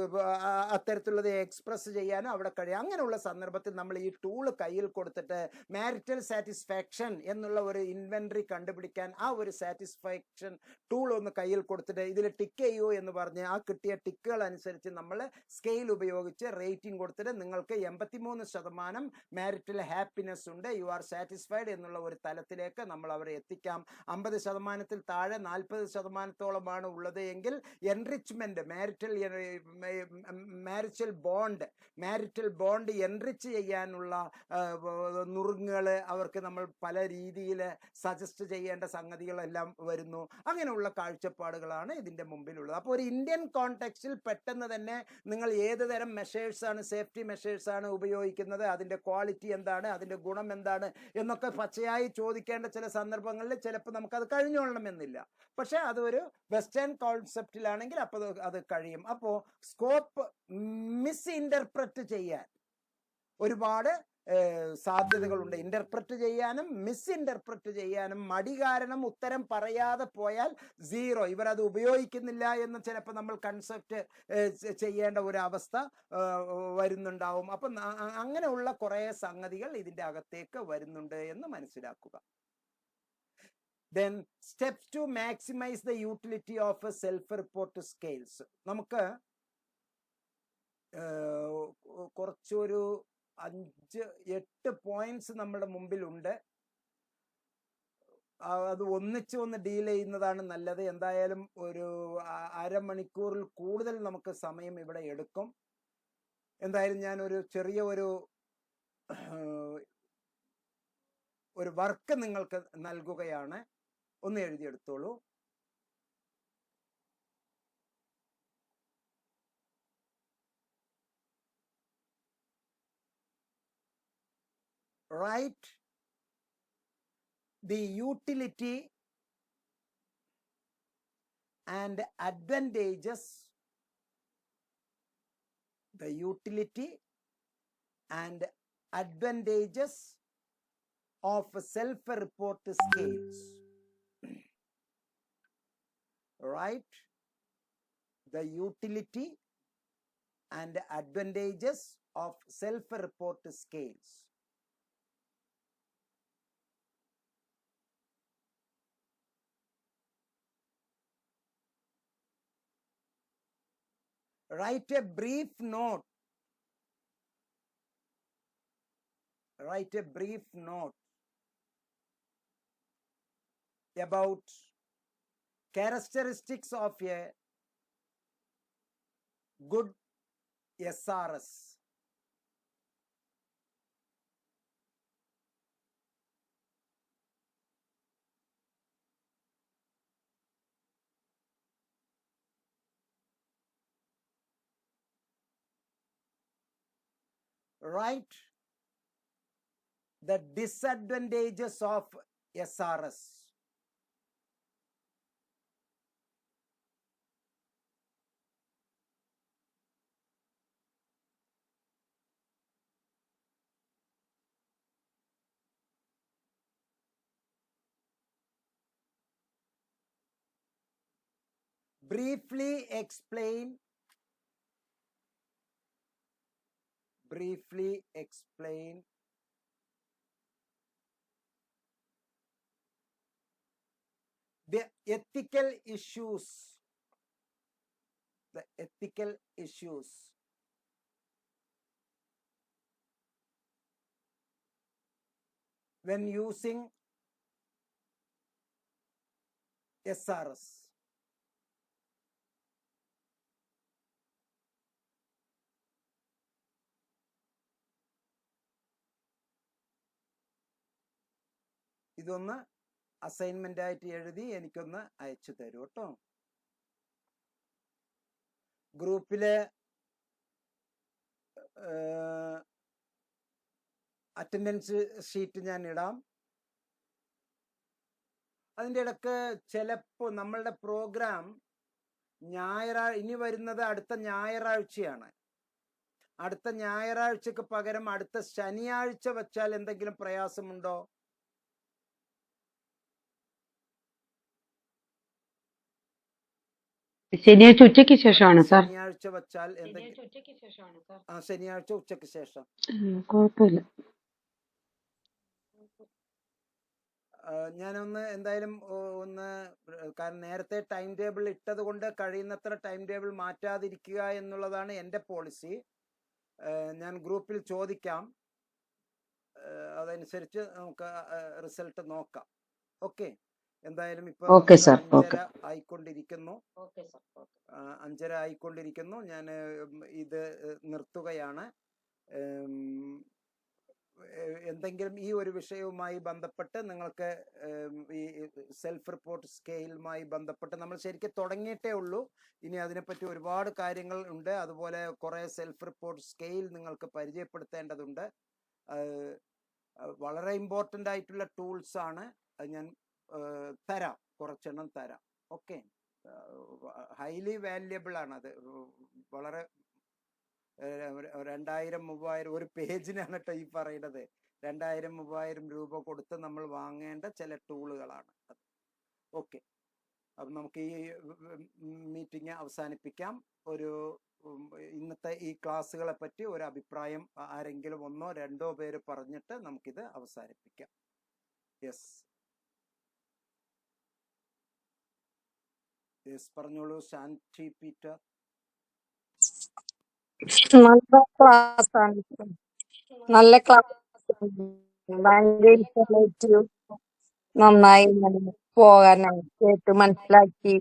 അത്തരത്തിലുള്ളത് എക്സ്പ്രസ് ചെയ്യാനോ അവിടെ കഴിയും. അങ്ങനെയുള്ള സന്ദർഭത്തിൽ നമ്മൾ ഈ ടൂള് കയ്യിൽ കൊടുത്തിട്ട് മാരിറ്റൽ സാറ്റിസ്ഫാക്ഷൻ എന്നുള്ള ഒരു ഇൻവെന്ററി കണ്ടുപിടിക്കാൻ ആ ഒരു സാറ്റിസ്ഫാക്ഷൻ ടൂൾ ഒന്ന് കയ്യിൽ കൊടുത്തിട്ട് ഇതിൽ ടിക്ക് ചെയ്യൂ എന്ന് പറഞ്ഞ് ആ കിട്ടിയ ടിക്കുകൾ അനുസരിച്ച് നമ്മൾ സ്കെയിൽ ഉപയോഗിച്ച് റേറ്റിംഗ് കൊടുത്തിട്ട് നിങ്ങൾക്ക് 83% മാരിറ്റൽ ഹാപ്പിനെസ് ഉണ്ട്, യു ആർ സാറ്റിസ്ഫൈഡ് എന്നുള്ള ഒരു തലത്തിലേക്ക് നമ്മൾ അവരെ എത്തിക്കാം. 50% താഴെ 40%-ഓളമാണ് ഉള്ളത് എങ്കിൽ എൻറിച്ച്മെന്റ് മാരിറ്റൽ ബോണ്ട് എൻറിച്ച് ചെയ്യാനുള്ള നുറുങ്ങുകൾ അവർക്ക് നമ്മൾ പല രീതിയിൽ സജസ്റ്റ് ചെയ്യേണ്ട സംഗതികളെല്ലാം വരുന്നു. അങ്ങനെയുള്ള കാഴ്ചപ്പാടുകളാണ് ഇതിന്റെ മുമ്പിലുള്ളത്. അപ്പോൾ ഒരു ഇന്ത്യൻ കോണ്ടെക്സ്റ്റിൽ പെട്ടെന്ന് തന്നെ നിങ്ങൾ ഏത് തരം മെഷേഴ്സാണ്, സേഫ്റ്റി മെഷേഴ്സാണ് ഉപയോഗിക്കുന്നത്, അതിന്റെ ക്വാളിറ്റി എന്താണ്, അതിന്റെ ഗുണം എന്താണ് എന്നൊക്കെ പച്ചയായി ചോദിക്കേണ്ട ചില സന്ദർഭങ്ങളിൽ ചിലപ്പോൾ നമുക്കത് കഴിഞ്ഞോളണമെന്നില്ല. പക്ഷെ അതൊരു വെസ്റ്റേൺ കോൺസെപ്റ്റിലാണെങ്കിൽ അപ്പോൾ അത് കഴിയും. അപ്പോൾ സ്കോപ്പ് മിസ് ഇന്റർപ്രറ്റ് ചെയ്യാൻ ഒരുപാട് സാധ്യതകളുണ്ട്. ഇന്റർപ്രറ്റ് ചെയ്യാനും മിസ് ഇന്റർപ്രറ്റ് ചെയ്യാനും മടി കാരണം ഉത്തരം പറയാതെ പോയാൽ 0, ഇവരത് ഉപയോഗിക്കുന്നില്ല എന്ന് ചിലപ്പോൾ നമ്മൾ കൺസെപ്റ്റ് ചെയ്യേണ്ട ഒരു അവസ്ഥ വരുന്നുണ്ടാവും. അപ്പം അങ്ങനെയുള്ള കുറേ സംഗതികൾ ഇതിൻ്റെ അകത്തേക്ക് വരുന്നുണ്ട് എന്ന് മനസ്സിലാക്കുക. Then steps to maximize the utility of a self-report scales. നമുക്ക് കുറച്ചൊരു 5-8 പോയിന്റ്സ് നമ്മുടെ മുമ്പിലുണ്ട്. അത് ഒന്ന് ഡീൽ ചെയ്യുന്നതാണ് നല്ലത്. എന്തായാലും ഒരു അരമണിക്കൂറിൽ കൂടുതൽ നമുക്ക് സമയം ഇവിടെ എടുക്കും. എന്തായാലും ഞാൻ ഒരു ചെറിയ ഒരു വർക്ക് നിങ്ങൾക്ക് നൽകുകയാണ്. ഒന്ന് എഴുതിയെടുത്തോളൂ. Write the utility and advantages, the utility and advantages of self-report scales. Write the utility and advantages of self-report scales. Write a brief note. Write a brief note about characteristics of a good SRS. Write the disadvantages of SRS. Briefly explain the ethical issues when using SRS. ഇതൊന്ന് assignment ആയിട്ട് എഴുതി എനിക്കൊന്ന് അയച്ചു തരൂ കേട്ടോ. ഗ്രൂപ്പിലെ attendance sheet ഞാൻ ഇടാം. അതിൻ്റെ ഇടക്ക് ചിലപ്പോൾ നമ്മളുടെ പ്രോഗ്രാം ഇനി വരുന്നത് അടുത്ത ഞായറാഴ്ചയാണ്. അടുത്ത ഞായറാഴ്ചക്ക് പകരം അടുത്ത ശനിയാഴ്ച വെച്ചാൽ എന്തെങ്കിലും പ്രയാസമുണ്ടോ? ശനിയാഴ്ച ഉച്ചയ്ക്ക് ശേഷമാണ് സാർ. ശനിയാഴ്ച വച്ചാൽ എന്തെങ്കിലും ശനിയാഴ്ച ഉച്ചയ്ക്ക് ശേഷം കുഴപ്പമില്ല. ഞാനൊന്ന് എന്തായാലും ഒന്ന് കാരണം നേരത്തെ ടൈം ടേബിൾ ഇട്ടത് കൊണ്ട് കഴിയുന്നത്ര ടൈം ടേബിൾ മാറ്റാതിരിക്കുക എന്നുള്ളതാണ് എൻ്റെ പോളിസി. ഞാൻ ഗ്രൂപ്പിൽ ചോദിക്കാം, അതനുസരിച്ച് നമുക്ക് റിസൾട്ട് നോക്കാം. ഓക്കെ, എന്തായാലും ഇപ്പൊ 5:30 ആയിക്കൊണ്ടിരിക്കുന്നു. 5:30 ആയിക്കൊണ്ടിരിക്കുന്നു. ഞാൻ ഇത് നിർത്തുകയാണ്. എന്തെങ്കിലും ഈ ഒരു വിഷയവുമായി ബന്ധപ്പെട്ട് നിങ്ങൾക്ക് ഈ സെൽഫ് റിപ്പോർട്ട് സ്കെയിലുമായി ബന്ധപ്പെട്ട് നമ്മൾ ശരിക്കും തുടങ്ങിയിട്ടേ ഉള്ളൂ. ഇനി അതിനെപ്പറ്റി ഒരുപാട് കാര്യങ്ങൾ ഉണ്ട്. അതുപോലെ കുറേ സെൽഫ് റിപ്പോർട്ട് സ്കെയിൽ നിങ്ങൾക്ക് പരിചയപ്പെടുത്തേണ്ടതുണ്ട്. വളരെ ഇമ്പോർട്ടൻ്റ് ആയിട്ടുള്ള ടൂൾസ് ആണ്. അത് ഞാൻ തരാം, കുറച്ചെണ്ണം തരാം. ഓക്കെ, ഹൈലി വാല്യബിൾ ആണ്. അത് വളരെ 2000-3000 ഒരു പേജിനാണ് കേട്ടോ ഈ പറയുന്നത്. 2000-3000 രൂപ കൊടുത്ത് നമ്മൾ വാങ്ങേണ്ട ചില ടൂളുകളാണ് അത്. ഓക്കെ, അപ്പം നമുക്ക് ഈ മീറ്റിംഗ് അവസാനിപ്പിക്കാം. ഒരു ഇന്നത്തെ ഈ ക്ലാസ്സുകളെ പറ്റി ഒരു അഭിപ്രായം ആരെങ്കിലും 1-2 പേര് പറഞ്ഞിട്ട് നമുക്കിത് അവസാനിപ്പിക്കാം. യെസ് പറഞ്ഞോളൂ ശാന്തി പീറ്റർ. നല്ല ക്ലാസ്സാണ്, നല്ല ക്ലാസ്, ഭയങ്കര ഇൻഫോർമേറ്റീവ്. നന്നായി പോകാനായി കേട്ട് മനസ്സിലാക്കി,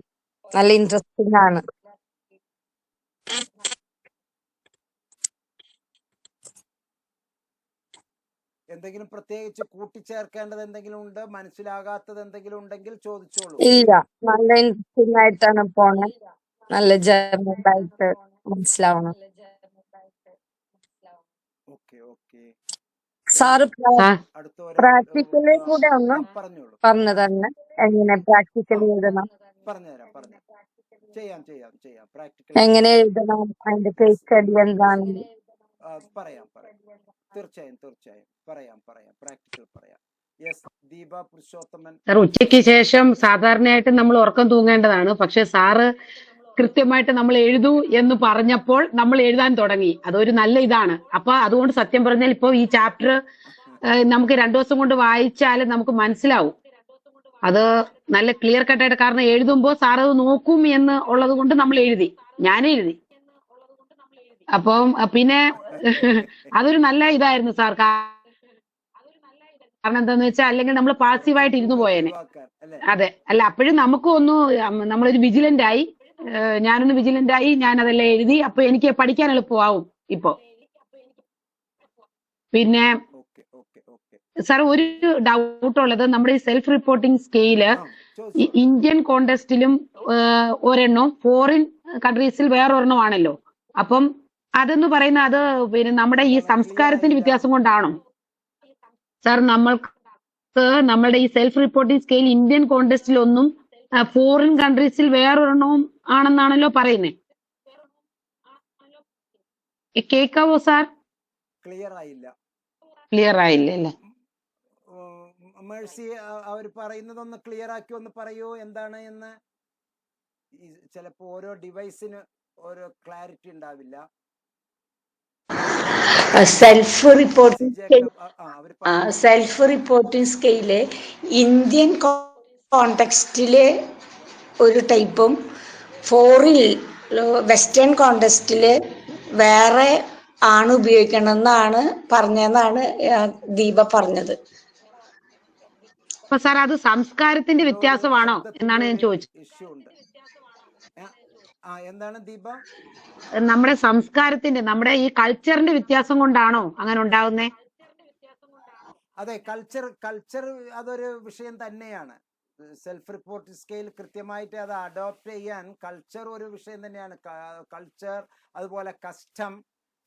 നല്ല ഇൻട്രസ്റ്റിംഗ് ആണ്. എന്തെങ്കിലും പ്രത്യേകിച്ച് കൂട്ടിച്ചേർക്കേണ്ടത് എന്തെങ്കിലും ഉണ്ട്, മനസ്സിലാകാത്തത് എന്തെങ്കിലും ഉണ്ടെങ്കിൽ ചോദിച്ചോളൂ. ഇല്ല, നല്ല ഇൻട്രസ്റ്റിംഗ് ആയിട്ടാണ് പോണേ, നല്ല ജനറൽ ആയിട്ട് മനസ്സിലാവണം. ഓക്കെ ഓക്കെ, സാറ് പ്രാക്ടിക്കലി കൂടെ ഒന്ന് പറഞ്ഞോളൂ. പറഞ്ഞു തന്നെ, എങ്ങനെ പ്രാക്ടിക്കലി എഴുതണം, പറഞ്ഞുതരാം. ചെയ്യാം. പ്രാക്ടിക്കൽ എങ്ങനെ എഴുതണം, അതിന്റെ കേസ് സ്റ്റഡി എന്താണ് പറയാം. തീർച്ചയായും പറയാം. പ്രാക്ടിക്കൽ പറയാം. യെസ്, ദീപ പുരുഷോത്തമൻ. സാർ, ഉച്ചയ്ക്ക് ശേഷം സാധാരണയായിട്ട് നമ്മൾ ഉറക്കം തൂങ്ങേണ്ടതാണ്. പക്ഷെ സാറ് കൃത്യമായിട്ട് നമ്മൾ എഴുതൂ എന്ന് പറഞ്ഞപ്പോൾ നമ്മൾ എഴുതാൻ തുടങ്ങി. അതൊരു നല്ല ഇതാണ്. അപ്പൊ അതുകൊണ്ട് സത്യം പറഞ്ഞാൽ ഇപ്പൊ ഈ ചാപ്റ്റർ നമുക്ക് 2 ദിവസം കൊണ്ട് വായിച്ചാൽ നമുക്ക് മനസ്സിലാവും. അത് നല്ല ക്ലിയർ കട്ടായിട്ട്, കാരണം എഴുതുമ്പോൾ സാർ അത് നോക്കും എന്ന് ഉള്ളത് കൊണ്ട് നമ്മൾ എഴുതി. ഞാനേ എഴുതി. അപ്പം പിന്നെ അതൊരു നല്ല ഇതായിരുന്നു സാർ. കാരണം എന്താന്ന് വെച്ചാൽ അല്ലെങ്കിൽ നമ്മൾ പാസീവായിട്ട് ഇരുന്നു പോയേനെ. അതെ, അല്ല അപ്പോഴും നമുക്കും നമ്മളൊരു വിജിലന്റ് ആയി. ഞാനൊന്ന് വിജിലന്റ് ആയി, ഞാൻ അതെല്ലാം എഴുതി. അപ്പൊ എനിക്ക് പഠിക്കാൻ എളുപ്പമാവും ഇപ്പൊ. പിന്നെ സാർ, ഒരു ഡൗട്ട് ഉള്ളത്, നമ്മുടെ ഈ സെൽഫ് റിപ്പോർട്ടിംഗ് സ്കെയില് ഇന്ത്യൻ കോണ്ടെസ്റ്റിലും ഒരെണ്ണം, ഫോറിൻ കൺട്രീസിൽ വേറൊരെണ്ണം ആണല്ലോ. അപ്പം അതെന്ന് പറയുന്ന അത് പിന്നെ നമ്മുടെ ഈ സംസ്കാരത്തിന്റെ വ്യത്യാസം കൊണ്ടാണോ സാർ? നമ്മളുടെ ഈ സെൽഫ് റിപ്പോർട്ടിംഗ് സ്കെയിൽ ഇന്ത്യൻ കോണ്ടെസ്റ്റിലൊന്നും ഫോറിൻ കൺട്രീസിൽ വേറൊരെണ്ണവും ആണെന്നാണല്ലോ പറയുന്നേ. കേൾക്കാവോ സാർ? ക്ലിയർ ആയില്ല അല്ലേ? മേഴ്സി, അവർ പറയുന്നതൊന്ന് ക്ലിയർ ആക്കി ഒന്ന് പറയൂ എന്താണ് എന്ന്. ചിലപ്പോ ഓരോ ഡിവൈസിന് ഓരോ ക്ലാരിറ്റി ഉണ്ടാവില്ല. സെൽഫ് റിപ്പോർട്ടിംഗ് സ്കെയില് ഇന്ത്യൻ കോണ്ടെക്സ്റ്റില് ഒരു ടൈപ്പും ഫോറിൻ വെസ്റ്റേൺ കോണ്ടെക്സ്റ്റില് വേറെ ആണ് ഉപയോഗിക്കണമെന്നാണ് പറഞ്ഞതെന്നാണ് ദീപ പറഞ്ഞത്. അപ്പൊ സാർ, അത് സംസ്കാരത്തിന്റെ വ്യത്യാസമാണോ എന്നാണ് ഞാൻ ചോദിച്ചത്. എന്താണ് ദീപ? നമ്മുടെ സംസ്കാരത്തിന്റെ, നമ്മുടെ ഈ കൾച്ചറിന്റെ വ്യത്യാസം കൊണ്ടാണോ അങ്ങനെ ഉണ്ടാവുന്നേ? അതെ, കൾച്ചർ അതൊരു വിഷയം തന്നെയാണ്. സെൽഫ് റിപ്പോർട്ട് സ്കെയിൽ കൃത്യമായിട്ട് അത് അഡോപ്റ്റ് ചെയ്യാൻ കൾച്ചർ ഒരു വിഷയം തന്നെയാണ്. കൾച്ചർ, അതുപോലെ കസ്റ്റം.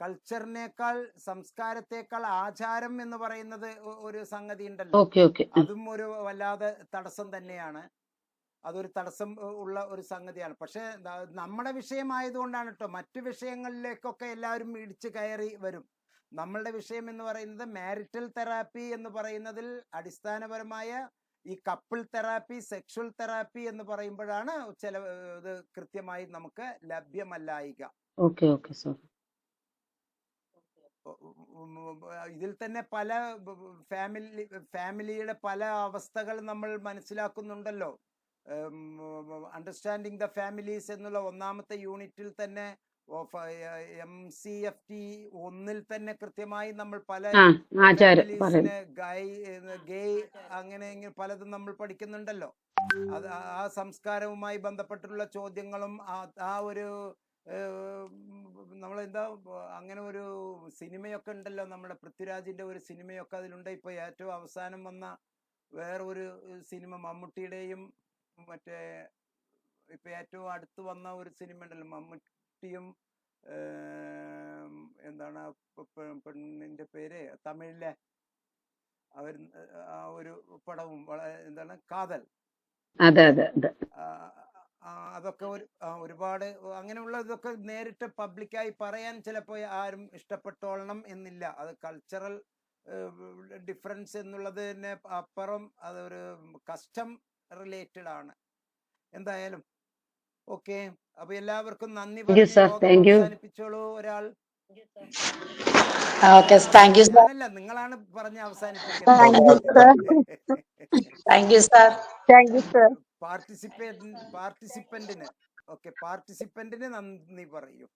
കൾച്ചറിനേക്കാൾ, സംസ്കാരത്തെക്കാൾ ആചാരം എന്ന് പറയുന്നത് ഒരു സംഗതി ഉണ്ടല്ലോ, അതും ഒരു വല്ലാതെ തടസ്സം തന്നെയാണ്. അതൊരു തടസ്സം ഉള്ള ഒരു സംഗതിയാണ്. പക്ഷെ നമ്മുടെ വിഷയമായതുകൊണ്ടാണ് കേട്ടോ. മറ്റു വിഷയങ്ങളിലേക്കൊക്കെ എല്ലാവരും ഇടിച്ചു കയറി വരും. നമ്മളുടെ വിഷയം എന്ന് പറയുന്നത് മാരിറ്റൽ തെറാപ്പി എന്ന് പറയുന്നതിൽ അടിസ്ഥാനപരമായ ഈ കപ്പിൾ തെറാപ്പി, സെക്ഷൽ തെറാപ്പി എന്ന് പറയുമ്പോഴാണ് ചില ഇത് കൃത്യമായി നമുക്ക് ലഭ്യമല്ലായിക. Okay okay sir. ഇതിൽ തന്നെ പല ഫാമിലിയുടെ പല അവസ്ഥകൾ നമ്മൾ മനസ്സിലാക്കുന്നുണ്ടല്ലോ. അണ്ടർസ്റ്റാൻഡിങ് ദ ഫാമിലീസ് എന്നുള്ള 1ാമത്തെ യൂണിറ്റിൽ തന്നെ MCFT 1 തന്നെ കൃത്യമായി നമ്മൾ പല ഫാമിലീസിന് ഗേ അങ്ങനെ പലതും നമ്മൾ പഠിക്കുന്നുണ്ടല്ലോ. അത് ആ സംസ്കാരവുമായി ബന്ധപ്പെട്ടുള്ള ചോദ്യങ്ങളും ആ ഒരു നമ്മളെന്താ അങ്ങനെ ഒരു സിനിമയൊക്കെ ഉണ്ടല്ലോ, നമ്മുടെ പൃഥ്വിരാജിന്റെ ഒരു സിനിമയൊക്കെ അതിലുണ്ട്. ഇപ്പൊ ഏറ്റവും അവസാനം വന്ന വേറൊരു സിനിമ മമ്മൂട്ടിയുടെയും മറ്റേ ഇപ്പൊ ഏറ്റവും അടുത്ത് വന്ന ഒരു സിനിമ ഉണ്ടല്ലോ, മമ്മൂട്ടിയും എന്താണ് പെണ്ണിന്റെ പേര്, തമിഴിലെ അവർ ആ ഒരു പടവും എന്താണ് കാതൽ. അതെ അതെ അതെ. അതൊക്കെ ഒരുപാട് അങ്ങനെയുള്ള ഇതൊക്കെ നേരിട്ട് പബ്ലിക്കായി പറയാൻ ചിലപ്പോൾ ആരും ഇഷ്ടപ്പെട്ടോളണം എന്നില്ല. അത് കൾച്ചറൽ ഡിഫറൻസ് എന്നുള്ളതിന് അപ്പുറം അതൊരു കസ്റ്റം റിലേറ്റഡ് ആണ്. എന്തായാലും ഓക്കെ. അപ്പൊ എല്ലാവർക്കും നന്ദി അവസാനിപ്പിച്ചോളൂ. ഒരാൾ ഞാനല്ല, നിങ്ങളാണ് പറഞ്ഞ് അവസാനിപ്പിക്കുന്നത്. പാർട്ടിസിപ്പന്റിന് ഓക്കെ, പാർട്ടിസിപ്പന്റിന് നന്ദി പറയൂ.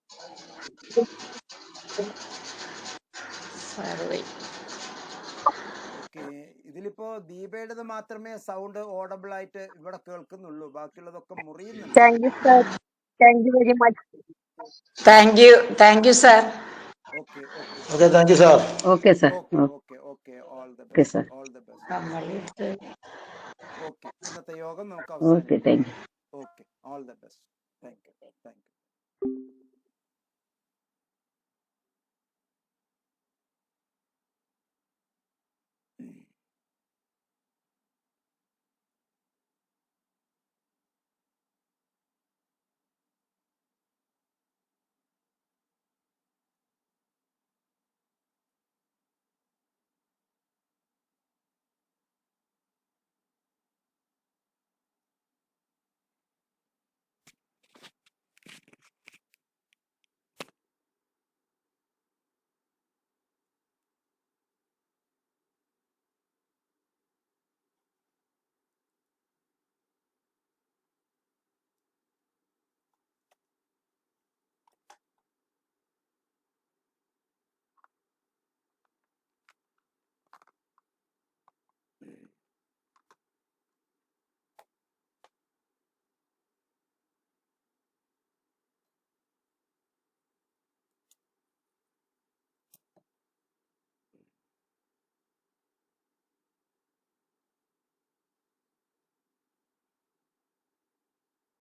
ഓക്കെ, ഇതിലിപ്പോ ദീപയുടേത് മാത്രമേ സൗണ്ട് ഓഡബിൾ ആയിട്ട് ഇവിടെ കേൾക്കുന്നുള്ളൂ, ബാക്കിയുള്ളതൊക്കെ മുറിയുന്നുണ്ട്. Thank you very much. Thank you sir. Okay thank you sir. Okay sir. Okay all the best. Okay, ഇന്നത്തെ യോഗം നമുക്ക് അവസാനിപ്പിക്കാം. Okay, all the best.